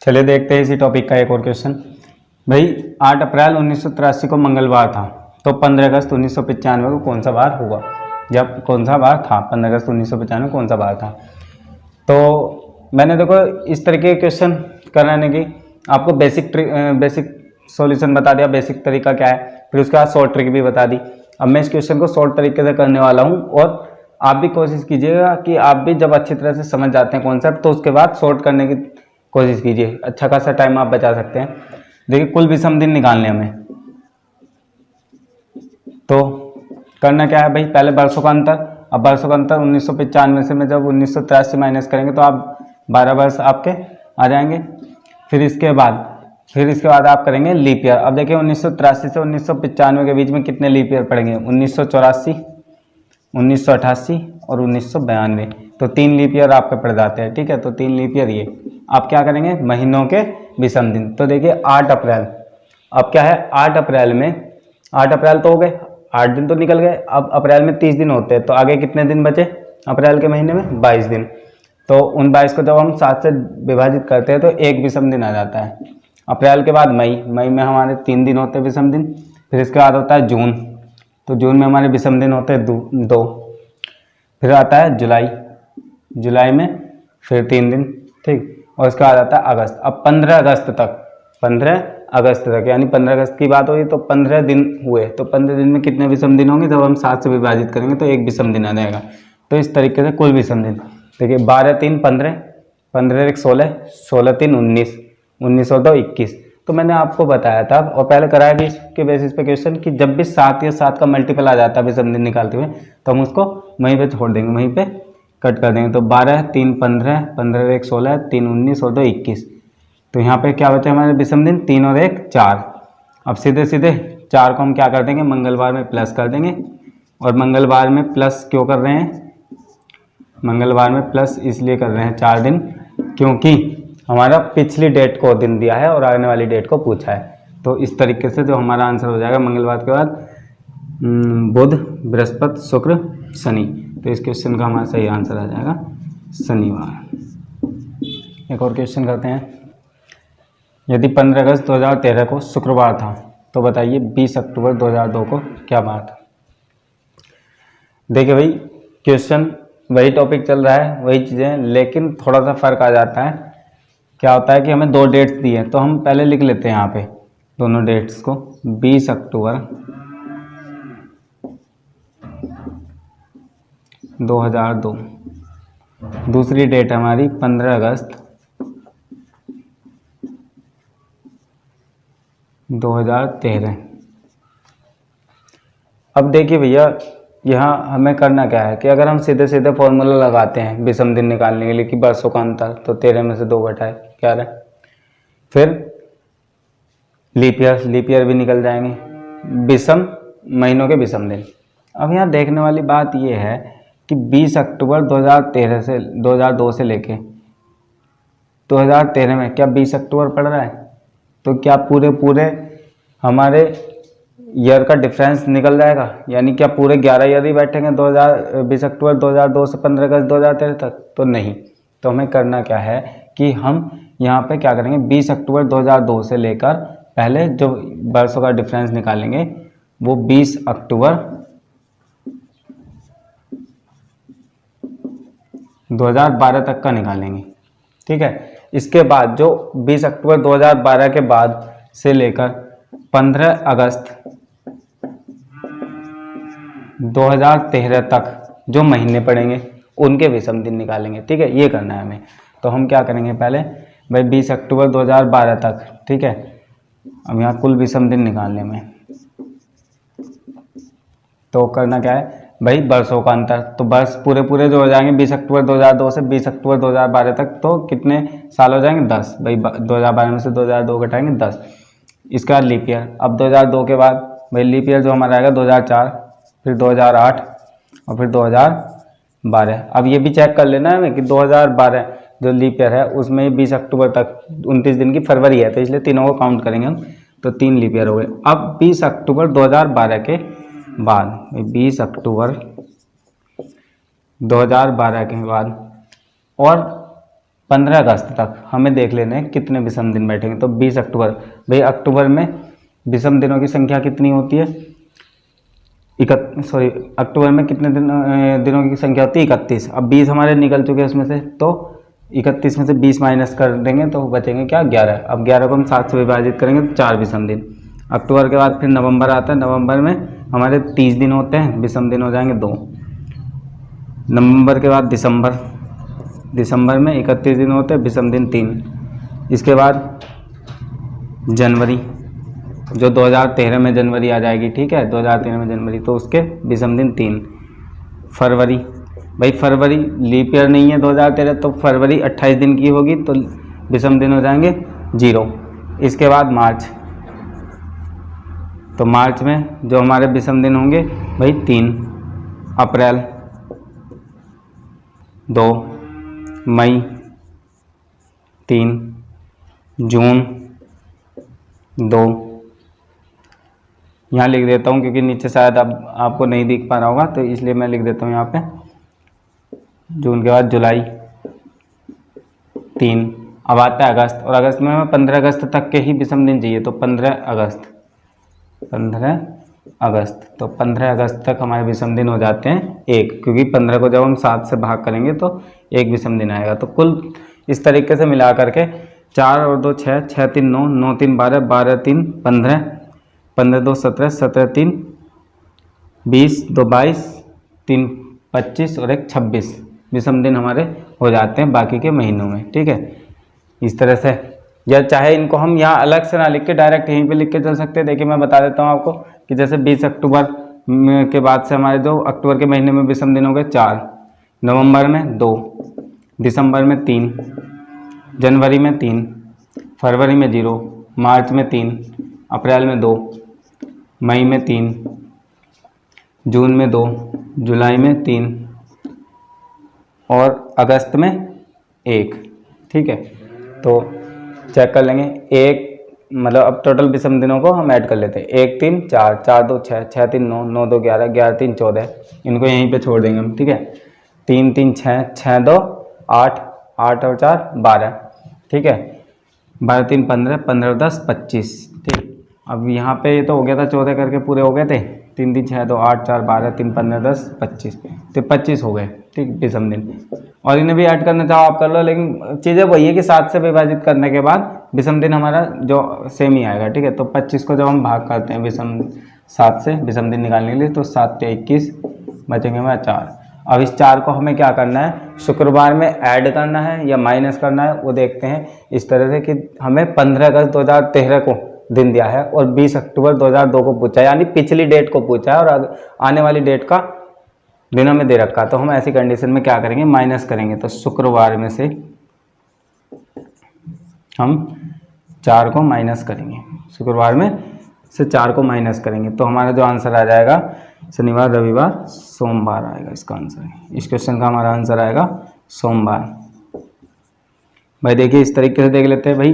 चलिए देखते हैं इसी टॉपिक का एक और क्वेश्चन। भाई 8 अप्रैल 1983 को मंगलवार था, तो 15 अगस्त 1995 को कौन सा बार हुआ, जब कौन सा बार था, 15 अगस्त 1995 कौन सा बार था। तो मैंने देखो इस तरीके के क्वेश्चन कराने की आपको बेसिक सॉल्यूशन बता दिया, बेसिक तरीका क्या है, फिर उसके बाद शॉर्ट ट्रिक भी बता दी। अब मैं इस क्वेश्चन को शॉर्ट तरीके से करने वाला हूँ, और आप भी कोशिश कीजिएगा कि आप भी जब अच्छी तरह से समझ जाते हैं कॉन्सेप्ट, तो उसके बाद शॉर्ट करने की कोशिश कीजिए, अच्छा खासा टाइम आप बचा सकते हैं। देखिए कुल विषम दिन निकालने हमें, तो करना क्या है भाई, पहले वर्षों का अंतर। अब वर्षों का अंतर 1995 से में जब 1983 माइनस करेंगे तो आप 12 वर्ष आपके आ जाएंगे। फिर इसके बाद आप करेंगे लीप ईयर। अब देखिए 1983 से 1995 के बीच में कितने लीप ईयर पड़ेंगे, 1984, 1988 और 1992। तो 3 लीप ईयर आपके पड़ जाते हैं। ठीक है, तो 3 लीप ईयर ये आप क्या करेंगे, महीनों के विषम दिन। तो देखिए 8 अप्रैल, अब क्या है 8 अप्रैल में, 8 अप्रैल तो हो गए, 8 दिन तो निकल गए। अब अप्रैल में 30 दिन होते हैं, तो आगे कितने दिन बचे अप्रैल के महीने में, 22 दिन। तो उन 22 को जब हम 7 से विभाजित करते हैं तो एक विषम दिन आ जाता है। अप्रैल के बाद मई, मई में हमारे 3 दिन होते हैं विषम दिन। फिर इसके बाद होता है जून, तो जून में हमारे विषम दिन होते हैं 2। फिर आता है जुलाई, जुलाई में फिर 3 दिन। ठीक, और इसके बाद आता है अगस्त। अब 15 अगस्त तक, 15 अगस्त तक यानी 15 अगस्त की बात हुई तो 15 दिन हुए। तो 15 दिन में कितने विषम दिन होंगे, जब हम 7 से विभाजित करेंगे तो एक विषम दिन आ जाएगा। तो इस तरीके से कुल विषम दिन देखिए 12 3 15, 15 1 16, 16 3 19, 19 और 2 21। तो मैंने आपको बताया था और पहले कराया भी इसके बेसिस पे क्वेश्चन कि जब भी 7 या 7 का मल्टीपल आ जाता है विषम दिन निकालते हुए, तो हम उसको वहीं पे छोड़ देंगे, वहीं पे कट कर देंगे। तो 12 3 15, 15 1 16, 3 19 और 2 21। तो यहाँ पे क्या बचा हमारे विषम दिन, 3 और 1 4। अब सीधे सीधे 4 को हम क्या कर देंगे, मंगलवार में प्लस कर देंगे। और मंगलवार में प्लस क्यों कर रहे हैं, मंगलवार में प्लस इसलिए कर रहे हैं 4 दिन, क्योंकि हमारा पिछली डेट को दिन दिया है और आने वाली डेट को पूछा है। तो इस तरीके से जो हमारा आंसर हो जाएगा मंगलवार के बाद बुध बृहस्पति शुक्र शनि। तो इस क्वेश्चन का हमारा सही आंसर आ जाएगा शनिवार। एक और क्वेश्चन करते हैं। यदि 15 अगस्त 2013 को शुक्रवार था तो बताइए 20 अक्टूबर 2002 को क्या बार था। देखिए भाई क्वेश्चन वही टॉपिक चल रहा है, वही चीज़ें, लेकिन थोड़ा सा फर्क आ जाता है। क्या होता है कि हमें 2 डेट्स दी हैं, तो हम पहले लिख लेते हैं यहाँ पे दोनों डेट्स को। 20 अक्टूबर 2002, दूसरी डेट हमारी 15 अगस्त 2013। अब देखिए भैया यहाँ हमें करना क्या है कि अगर हम सीधे सीधे फॉर्मूला लगाते हैं विषम दिन निकालने के लिए कि वर्षों का अंतर, तो 13 में से 2 घटाए 11। फिर लीप ईयर भी निकल जाएंगे, विषम महीनों के विषम दिन। अब यहाँ देखने वाली बात यह है कि 20 अक्टूबर 2013 से 2002 से लेके 2013 में क्या 20 अक्टूबर पड़ रहा है? तो क्या पूरे हमारे ईयर का डिफरेंस निकल जाएगा? यानी क्या पूरे 11 ईयर ही बैठेंगे 20 अक्टूबर 2002 से 15 अगस्त 2013 तक? तो नहीं। तो हमें करना क्या है कि हम यहाँ पे क्या करेंगे, 20 अक्टूबर 2002 से लेकर पहले जो वर्षों का डिफरेंस निकालेंगे वो 20 अक्टूबर 2012 तक का निकालेंगे। ठीक है। इसके बाद जो 20 अक्टूबर 2012 के बाद से लेकर 15 अगस्त 2013 तक जो महीने पड़ेंगे उनके विषम दिन निकालेंगे। ठीक है, ये करना है हमें। तो हम क्या करेंगे, पहले भाई 20 अक्टूबर 2012 तक, ठीक है, अब यहाँ कुल विषम दिन निकालने में तो करना क्या है भाई, वर्षों का अंतर। तो वर्ष पूरे जो हो जाएंगे 20 अक्टूबर 2002 से 20 अक्टूबर 2012 तक, तो कितने साल हो जाएंगे? 10। भाई 2012 में से 2002 घटाएंगे 10। इसके बाद लीप ईयर। अब 2002 के बाद भाई लीप ईयर जो हमारा आएगा 2004, फिर 2008 और फिर 2012। अब ये भी चेक कर लेना है हमें कि 2012 जो लीप ईयर है उसमें 20 अक्टूबर तक 29 दिन की फरवरी है, तो इसलिए तीनों को काउंट करेंगे हम, तो 3 लीप ईयर हो गए। अब 20 अक्टूबर 2012 के बाद, 20 अक्टूबर 2012 के बाद और 15 अगस्त तक हमें देख लेने हैं कितने विषम दिन बैठेंगे। तो 20 अक्टूबर, भाई अक्टूबर में विषम दिनों की संख्या कितनी होती है? अक्टूबर में कितने दिनों की संख्या होती है? 31। अब 20 हमारे निकल चुके हैं उसमें से, तो 31 में से 20 माइनस कर देंगे तो बचेंगे क्या? 11। अब 11 को हम 7 से विभाजित करेंगे तो 4 विषम दिन। अक्टूबर के बाद फिर नवंबर आता है, नवंबर में हमारे 30 दिन होते हैं, विषम दिन हो जाएंगे 2। नवंबर के बाद दिसंबर, दिसंबर में 31 दिन होते हैं, विषम दिन 3। इसके बाद जनवरी, जो 2013 में जनवरी आ जाएगी, ठीक है, 2013 में जनवरी, तो उसके विषम दिन 3। फरवरी, भाई फरवरी लीप ईयर नहीं है 2013, तो फरवरी 28 दिन की होगी, तो विषम दिन हो जाएंगे 0। इसके बाद मार्च, तो मार्च में जो हमारे विषम दिन होंगे भाई 3। अप्रैल 2, मई 3, जून 2। यहाँ लिख देता हूँ क्योंकि नीचे शायद अब आपको नहीं दिख पा रहा होगा, तो इसलिए मैं लिख देता हूँ यहाँ पे। जून के बाद जुलाई 3। अब आता है अगस्त, और अगस्त में हमें 15 अगस्त तक के ही विषम दिन चाहिए, तो 15 अगस्त, तो 15 अगस्त तक हमारे विषम दिन हो जाते हैं 1, क्योंकि 15 को जब हम 7 से भाग करेंगे तो 1 विषम दिन आएगा। तो कुल इस तरीके से मिला करके 4 और 2 6, 6 3 9, 9 3 12, 12 3 15, 15 2 17, 17 3 20, 2 22, 3 25 और 1 26 विषम दिन हमारे हो जाते हैं बाकी के महीनों में। ठीक है, इस तरह से, या चाहे इनको हम यहाँ अलग से ना लिख के डायरेक्ट यहीं पे लिख के चल सकते हैं। देखिए मैं बता देता हूँ आपको कि जैसे 20 अक्टूबर के बाद से हमारे जो अक्टूबर के महीने में विषम दिन हो गए 4, नवंबर में 2, दिसंबर में 3, जनवरी में 3, फरवरी में 0, मार्च में 3, अप्रैल में 2, मई में 3, जून में 2, जुलाई में 3 और अगस्त में 1। ठीक है, तो चेक कर लेंगे। 1 मतलब अब टोटल विषम दिनों को हम ऐड कर लेते हैं। 1 3 4, 4 2 6, 6 3 9, 9 2 11, 11 3 14, इनको यहीं पे छोड़ देंगे हम। ठीक है, 3 3 6, 6 2 8, 8 और 4 12। ठीक है, 12 3 15, 15 10 25। ठीक, अब यहाँ पे ये तो हो गया था 14 करके पूरे हो गए थे। 3 3 6 2 8 4 12 3 15 10 25, तो 25 हो गए। ठीक, विषम दिन। और इन्हें भी ऐड करना चाहो आप कर लो, लेकिन चीज़ें वही है कि 7 से विभाजित करने के बाद विषम दिन हमारा जो सेम ही आएगा। ठीक है, तो 25 को जब हम भाग करते हैं विषम 7 से विषम दिन निकालने के लिए, तो 7 से 21 बचेंगे हमारा 4। अब इस 4 को हमें क्या करना है, शुक्रवार में ऐड करना है या माइनस करना है, वो देखते हैं इस तरह से कि हमें 15 अगस्त 2013 को दिन दिया है और 20 अक्टूबर 2002 को पूछा है, यानी पिछली डेट को पूछा है और आने वाली डेट का दिनों में दे रखा। तो हम ऐसी कंडीशन में क्या करेंगे, माइनस करेंगे। तो शुक्रवार में से हम 4 को माइनस करेंगे, शुक्रवार में से 4 को माइनस करेंगे, तो हमारा जो आंसर आ जाएगा शनिवार रविवार सोमवार आएगा इसका आंसर। इस क्वेश्चन का हमारा आंसर आएगा सोमवार। भाई देखिए इस तरीके से देख लेते हैं भाई।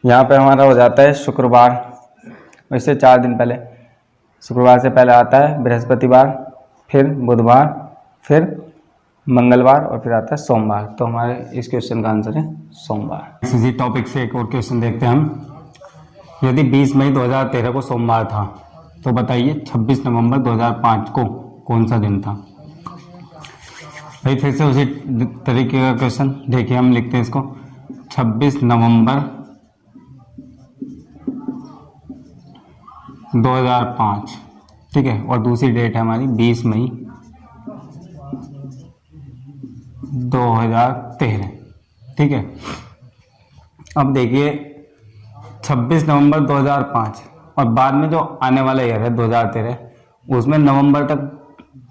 यहाँ पे हमारा हो जाता है शुक्रवार, वैसे 4 दिन पहले, शुक्रवार से पहले आता है बृहस्पतिवार, फिर बुधवार, फिर मंगलवार और फिर आता है सोमवार। तो हमारे इस क्वेश्चन का आंसर है सोमवार। इसी टॉपिक से एक और क्वेश्चन देखते हैं हम। यदि 20 मई 2013 को सोमवार था तो बताइए 26 नवंबर 2005 को कौन सा दिन था। भाई फिर से उसी तरीके का क्वेश्चन देखिए, हम लिखते हैं इसको 26 नवंबर 2005, ठीक है, और दूसरी डेट है हमारी 20 मई 2013, ठीक है। अब देखिए 26 नवंबर 2005 और बाद में जो आने वाला ईयर है 2013, उसमें नवंबर तक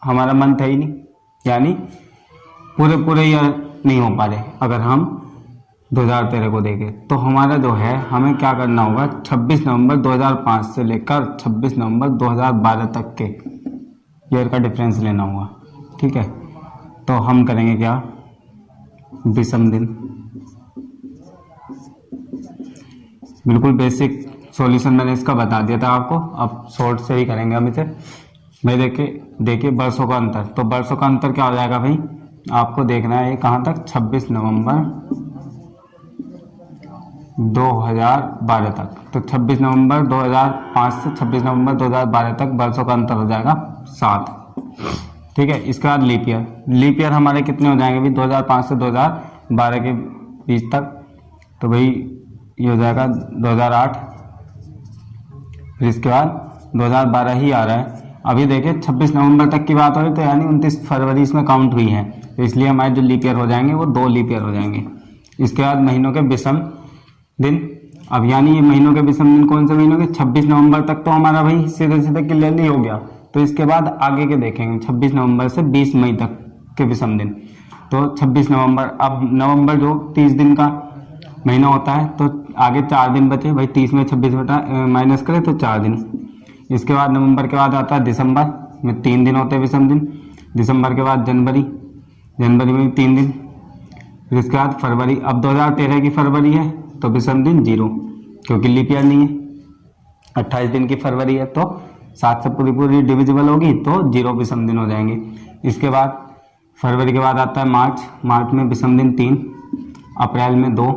हमारा मंथ है ही नहीं, यानी पूरे ईयर नहीं हो पा रहे। अगर हम 2013 को देखें तो हमारा जो है, हमें क्या करना होगा, 26 नवंबर 2005 से लेकर 26 नवंबर 2012 तक के ईयर का डिफरेंस लेना होगा, ठीक है। तो हम करेंगे क्या, विषम दिन, बिल्कुल बेसिक सॉल्यूशन मैंने इसका बता दिया था आपको, अब शॉर्ट से ही करेंगे हम इसे। भाई देखिए वर्षों का अंतर, तो वर्षों का अंतर क्या हो जाएगा भाई, आपको देखना है कहाँ तक, 26 नवंबर 2012 तक। तो 26 नवंबर 2005 से 26 नवंबर 2012 तक वर्षों का अंतर हो जाएगा 7, ठीक है। इसके बाद लीप ईयर हमारे कितने हो जाएंगे भाई, 2005 से 2012 के बीच तक, तो भाई ये हो जाएगा 2008, फिर इसके बाद 2012 ही आ रहा है। अभी देखिए 26 नवंबर तक की बात हो रही, तो यानी 29 फरवरी इसमें काउंट हुई है, तो इसलिए हमारे जो लीप ईयर हो जाएंगे वो 2 लीप ईयर हो जाएंगे। इसके बाद महीनों के विषम दिन, अब यानी ये महीनों के विषम दिन कौन से महीनों के, 26 नवंबर तक तो हमारा भाई सीधे क्लियरली हो गया। तो इसके बाद आगे के देखेंगे 26 नवंबर से 20 मई तक के विषम दिन। तो 26 नवंबर, अब नवंबर जो 30 दिन का महीना होता है, तो आगे 4 दिन बचे भाई, 30 में 26 बटा माइनस करें तो 4 दिन। इसके बाद नवंबर के बाद आता है दिसंबर में 3 दिन होते हैं विषम दिन। दिसंबर के बाद जनवरी में भी 3 दिन। फिर इसके बाद फरवरी, अब 2013 की फरवरी है तो विषम दिन 0, क्योंकि लीप ईयर नहीं है। 28 दिन की फरवरी है तो 7 से पूरी डिविजिबल होगी तो 0 विषम दिन हो जाएंगे। इसके बाद फरवरी के बाद आता है मार्च में विषम दिन 3, अप्रैल में 2,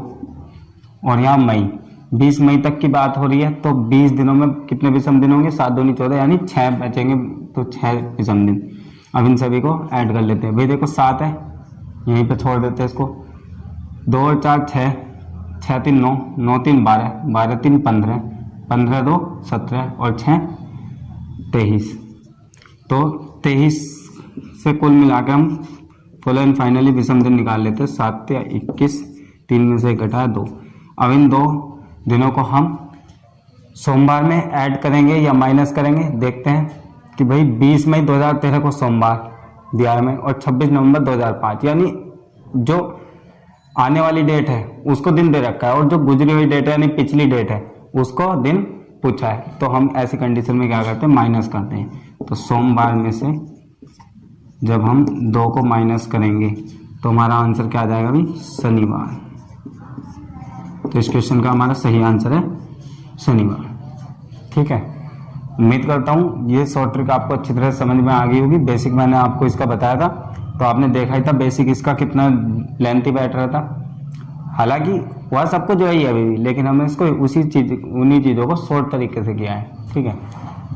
और यहाँ मई 20 मई तक की बात हो रही है, तो 20 दिनों में कितने विषम दिन होंगे, 7 दूनी 14, यानी 6 बचेंगे, तो 6 विषम दिन। अब इन सभी को ऐड कर लेते हैं। भाई देखो 7 है, यहीं पे छोड़ देते हैं इसको, 2 और 4 6, 6 3 9, 9 3 12, 12 3 15, 15 2 17 और 6 23। तो 23 से कुल मिला के हम फुल एंड फाइनली विषम दिन निकाल लेते हैं। 7 या 21, 3 में से 1 घटाया 2। अब इन 2 दिनों को हम सोमवार में ऐड करेंगे या माइनस करेंगे, देखते हैं कि भाई 20 मई 2013 को सोमवार दिया है हमें, और 26 नवंबर 2005, यानी जो आने वाली डेट है उसको दिन दे रखा है, और जो गुजरी हुई डेट है यानी पिछली डेट है उसको दिन पूछा है। तो हम ऐसी कंडीशन में क्या करते हैं, माइनस करते हैं। तो सोमवार में से जब हम 2 को माइनस करेंगे तो हमारा आंसर क्या आ जाएगा भाई, शनिवार। तो इस क्वेश्चन का हमारा सही आंसर है शनिवार, ठीक है। उम्मीद करता हूँ ये शॉर्ट ट्रिक आपको अच्छी तरह समझ में आ गई होगी। बेसिक मैंने आपको इसका बताया था, तो आपने देखा ही था बेसिक इसका कितना लेंथी बैठ रहा था। हालांकि वह सबको जो है अभी भी, लेकिन हमने इसको उन्हीं चीज़ों को शॉर्ट तरीके से किया है, ठीक है,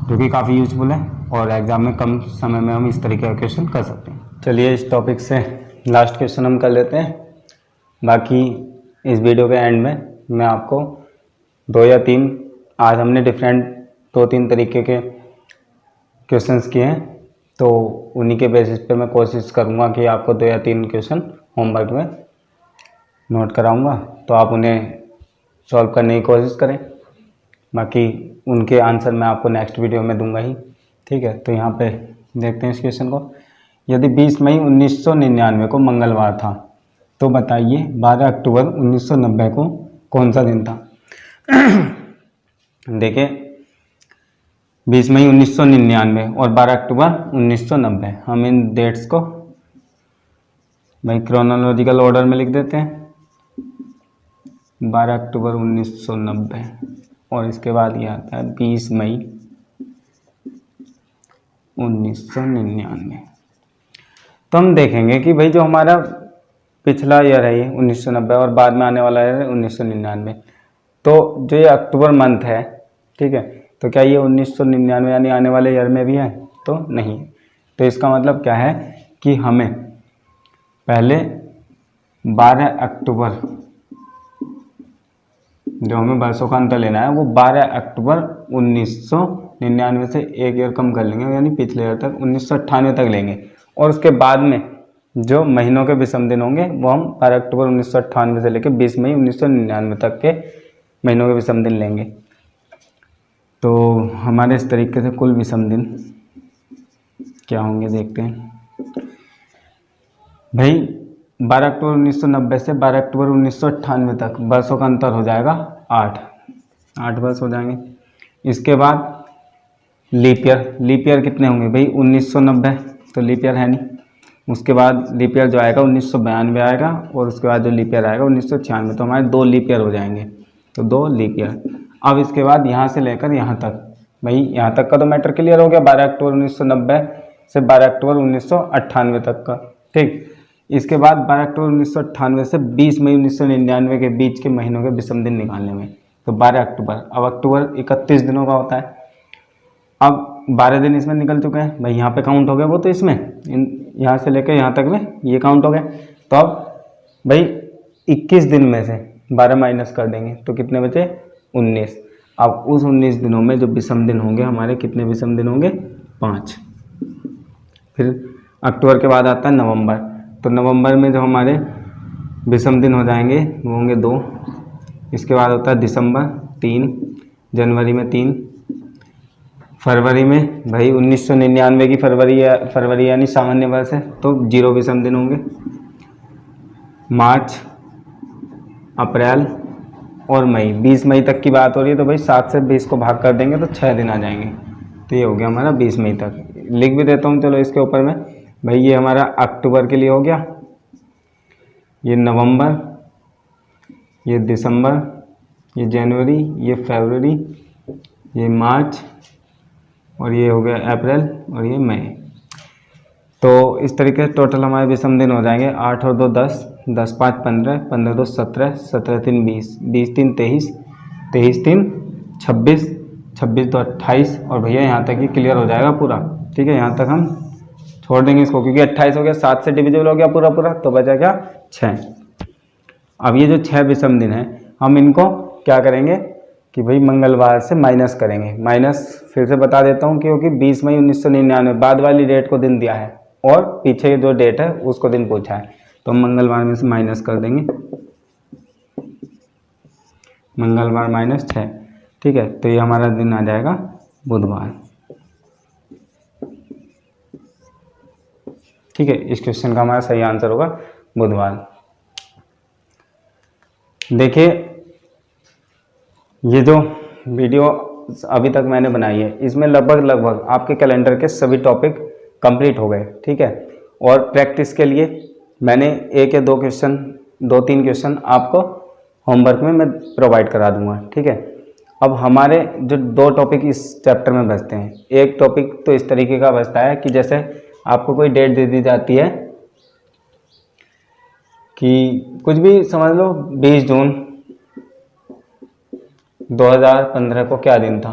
जो कि काफ़ी यूजफुल है और एग्जाम में कम समय में हम इस तरीके का क्वेश्चन कर सकते हैं। चलिए इस टॉपिक से लास्ट क्वेश्चन हम कर लेते हैं। बाकी इस वीडियो के एंड में मैं आपको 2 या 3, आज हमने डिफरेंट 2-3 तरीके के क्वेश्चंस किए हैं, तो उन्हीं के बेसिस पे मैं कोशिश करूँगा कि आपको 2 या 3 क्वेश्चन होमवर्क में नोट कराऊँगा, तो आप उन्हें सॉल्व करने की कोशिश करें। बाकी उनके आंसर मैं आपको नेक्स्ट वीडियो में दूंगा ही, ठीक है। तो यहाँ पे देखते हैं इस क्वेश्चन को। यदि 20 मई 1999 को मंगलवार था तो बताइए 12 अक्टूबर 1990 को कौन सा दिन था। देखिए 20 मई 1999 और 12 अक्टूबर 1990, हम इन डेट्स को भाई क्रोनोलॉजिकल ऑर्डर में लिख देते हैं। 12 अक्टूबर 1990 और इसके बाद ये आता है 20 मई 1999। तो हम देखेंगे कि भाई जो हमारा पिछला ईयर है ये 1990 और बाद में आने वाला ईयर है 1999, तो जो ये अक्टूबर मंथ है, ठीक है, तो क्या ये 1999 यानी आने वाले ईयर में भी है? तो नहीं। तो इसका मतलब क्या है कि हमें पहले 12 अक्टूबर, जो हमें वर्षों का अंतर लेना है वो 12 अक्टूबर 1999 से एक ईयर कम कर लेंगे, यानी पिछले ईयर तक 1998 तक लेंगे। और उसके बाद में जो महीनों के विषम दिन होंगे वो हम 12 अक्टूबर 1998 से लेकर 20 मई 1999 तक के महीनों के विषम दिन लेंगे। तो हमारे इस तरीके से कुल विषम दिन क्या होंगे देखते हैं भाई। 12 अक्टूबर 1990 से 12 अक्टूबर 1998 तक वर्षों का अंतर हो जाएगा 8 वर्ष हो जाएंगे। इसके बाद लीप ईयर कितने होंगे भाई? 1990, तो लीप ईयर है नहीं। उसके बाद लीप ईयर जो आएगा 1992 आएगा, और उसके बाद जो लीप ईयर आएगा 1996। तो हमारे 2 लीप ईयर हो जाएंगे, तो 2 लीप ईयर। अब इसके बाद यहाँ से लेकर यहाँ तक, भाई यहाँ तक का तो मैटर क्लियर हो गया, 12 अक्टूबर 1990 से 12 अक्टूबर 1998 तक का, ठीक। इसके बाद 12 अक्टूबर 1998 से 20 मई 1999 के बीच के महीनों के विषम दिन निकालने में, तो 12 अक्टूबर, अब अक्टूबर 31 दिनों का होता है। अब 12 दिन इसमें निकल चुके हैं भाई, यहाँ पे काउंट हो गया वो, तो इसमें यहाँ से लेकर यहाँ तक में ये काउंट हो गया। तो अब भाई 21 दिन में से 12 माइनस कर देंगे तो कितने बचे? 19। अब उस 19 दिनों में जो विषम दिन होंगे हमारे, कितने विषम दिन होंगे? 5। फिर अक्टूबर के बाद आता है नवंबर, तो नवंबर में जो हमारे विषम दिन हो जाएंगे वो होंगे 2। इसके बाद होता है दिसंबर 3, जनवरी में 3, फरवरी में भाई 1999 की फरवरी यानी सामान्य वर्ष है तो 0 विषम दिन होंगे। मार्च, अप्रैल और मई, 20 मई तक की बात हो रही है, तो भाई 7 से 20 को भाग कर देंगे तो 6 दिन आ जाएंगे। तो ये हो गया हमारा 20 मई तक। लिख भी देता हूँ चलो इसके ऊपर में भाई, ये हमारा अक्टूबर के लिए हो गया, ये नवंबर, ये दिसंबर, ये जनवरी, ये फरवरी, ये मार्च, और ये हो गया अप्रैल, और ये मई। तो इस तरीके से टोटल हमारे विषम दिन हो जाएंगे 8 और 2 10, 10 5 15, 15 2 17, 17 3 20, 20 3 23, 23 3 26, 26 2 28, और भैया यहाँ तक ही क्लियर हो जाएगा पूरा, ठीक है। यहाँ तक हम छोड़ देंगे इसको, क्योंकि 28 हो गया, 7 से डिविजिबल हो गया पूरा, तो बचा क्या? 6। अब ये जो 6 विषम दिन है हम इनको क्या करेंगे कि भाई मंगलवार से माइनस करेंगे। माइनस फिर से बता देता हूँ, क्योंकि 20 मई 1999 बाद वाली डेट को दिन दिया है और पीछे जो डेट है उसको दिन पूछा है, तो हम मंगलवार में से माइनस कर देंगे, मंगलवार -6, ठीक है। तो ये हमारा दिन आ जाएगा बुधवार, ठीक है। इस क्वेश्चन का हमारा सही आंसर होगा बुधवार। देखिए ये जो वीडियो अभी तक मैंने बनाई है इसमें लगभग आपके कैलेंडर के सभी टॉपिक कंप्लीट हो गए, ठीक है। और प्रैक्टिस के लिए मैंने 1 या 2 क्वेश्चन, 2-3 क्वेश्चन आपको होमवर्क में मैं प्रोवाइड करा दूंगा, ठीक है। अब हमारे जो 2 टॉपिक इस चैप्टर में बचते हैं, एक टॉपिक तो इस तरीके का बचता है कि जैसे आपको कोई डेट दे दी जाती है कि कुछ भी समझ लो 20 जून 2015 को क्या दिन था,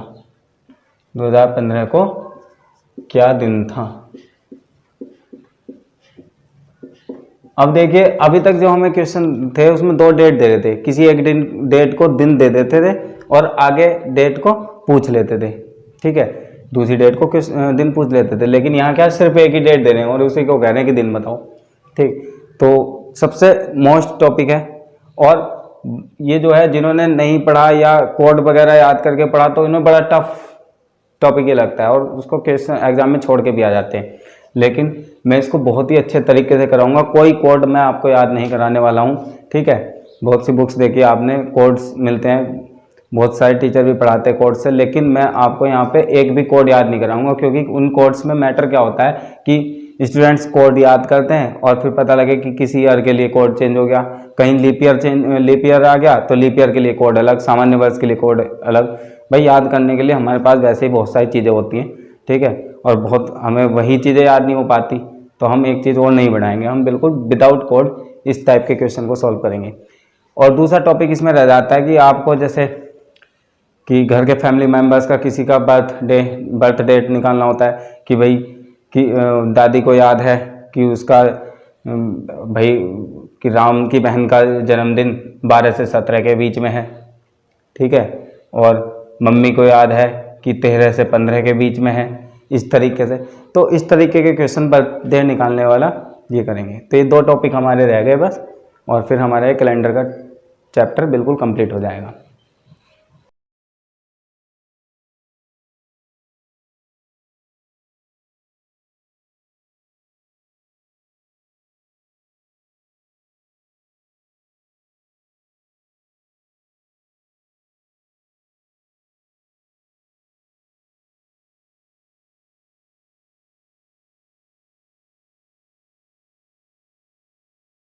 2015 को क्या दिन था। अब देखिए अभी तक जो हमें क्वेश्चन थे उसमें 2 डेट दे रहे थे, किसी एक डेट को दिन दे देते थे और आगे डेट को पूछ लेते थे, ठीक है, दूसरी डेट को दिन पूछ लेते थे। लेकिन यहाँ क्या सिर्फ एक ही डेट दे रहे हैं और उसी को कह रहे हैं कि दिन बताओ, ठीक। तो सबसे मोस्ट टॉपिक है, और ये जो है जिन्होंने नहीं पढ़ा या कोड वगैरह याद करके पढ़ा तो इन्हें बड़ा टफ टॉपिक ही लगता है और उसको क्वेश्चन एग्जाम में छोड़ के भी आ जाते हैं। लेकिन मैं इसको बहुत ही अच्छे तरीके से कराऊंगा, कोई कोड मैं आपको याद नहीं कराने वाला हूँ, ठीक है। बहुत सी बुक्स देखिए आपने, कोड्स मिलते हैं, बहुत सारे टीचर भी पढ़ाते हैं कोड से, लेकिन मैं आपको यहाँ पे एक भी कोड याद नहीं कराऊंगा, क्योंकि उन कोड्स में मैटर क्या होता है कि स्टूडेंट्स कोड याद करते हैं और फिर पता लगे कि किसी ईयर के लिए कोड चेंज हो गया, कहीं लीप ईयर आ गया तो लीप ईयर के लिए कोड अलग, सामान्य वर्ष के लिए कोड अलग। भाई याद करने के लिए हमारे पास वैसे ही बहुत सारी चीज़ें होती हैं, ठीक है, और बहुत हमें वही चीज़ें याद नहीं हो पाती, तो हम एक चीज़ और नहीं बढ़ाएंगे, हम बिल्कुल विदाउट कोड इस टाइप के क्वेश्चन को सॉल्व करेंगे। और दूसरा टॉपिक इसमें रह जाता है कि आपको जैसे कि घर के फैमिली मेम्बर्स का किसी का बर्थ डेट निकालना होता है कि भाई कि दादी को याद है कि उसका भाई कि राम की बहन का जन्मदिन 12 से 17 के बीच में है, ठीक है, और मम्मी को याद है कि 13 से 15 के बीच में है, इस तरीके से। तो इस तरीके के क्वेश्चन बर्थडे निकालने वाला ये करेंगे। तो ये 2 टॉपिक हमारे रह गए बस, और फिर हमारा कैलेंडर का चैप्टर बिल्कुल कंप्लीट हो जाएगा।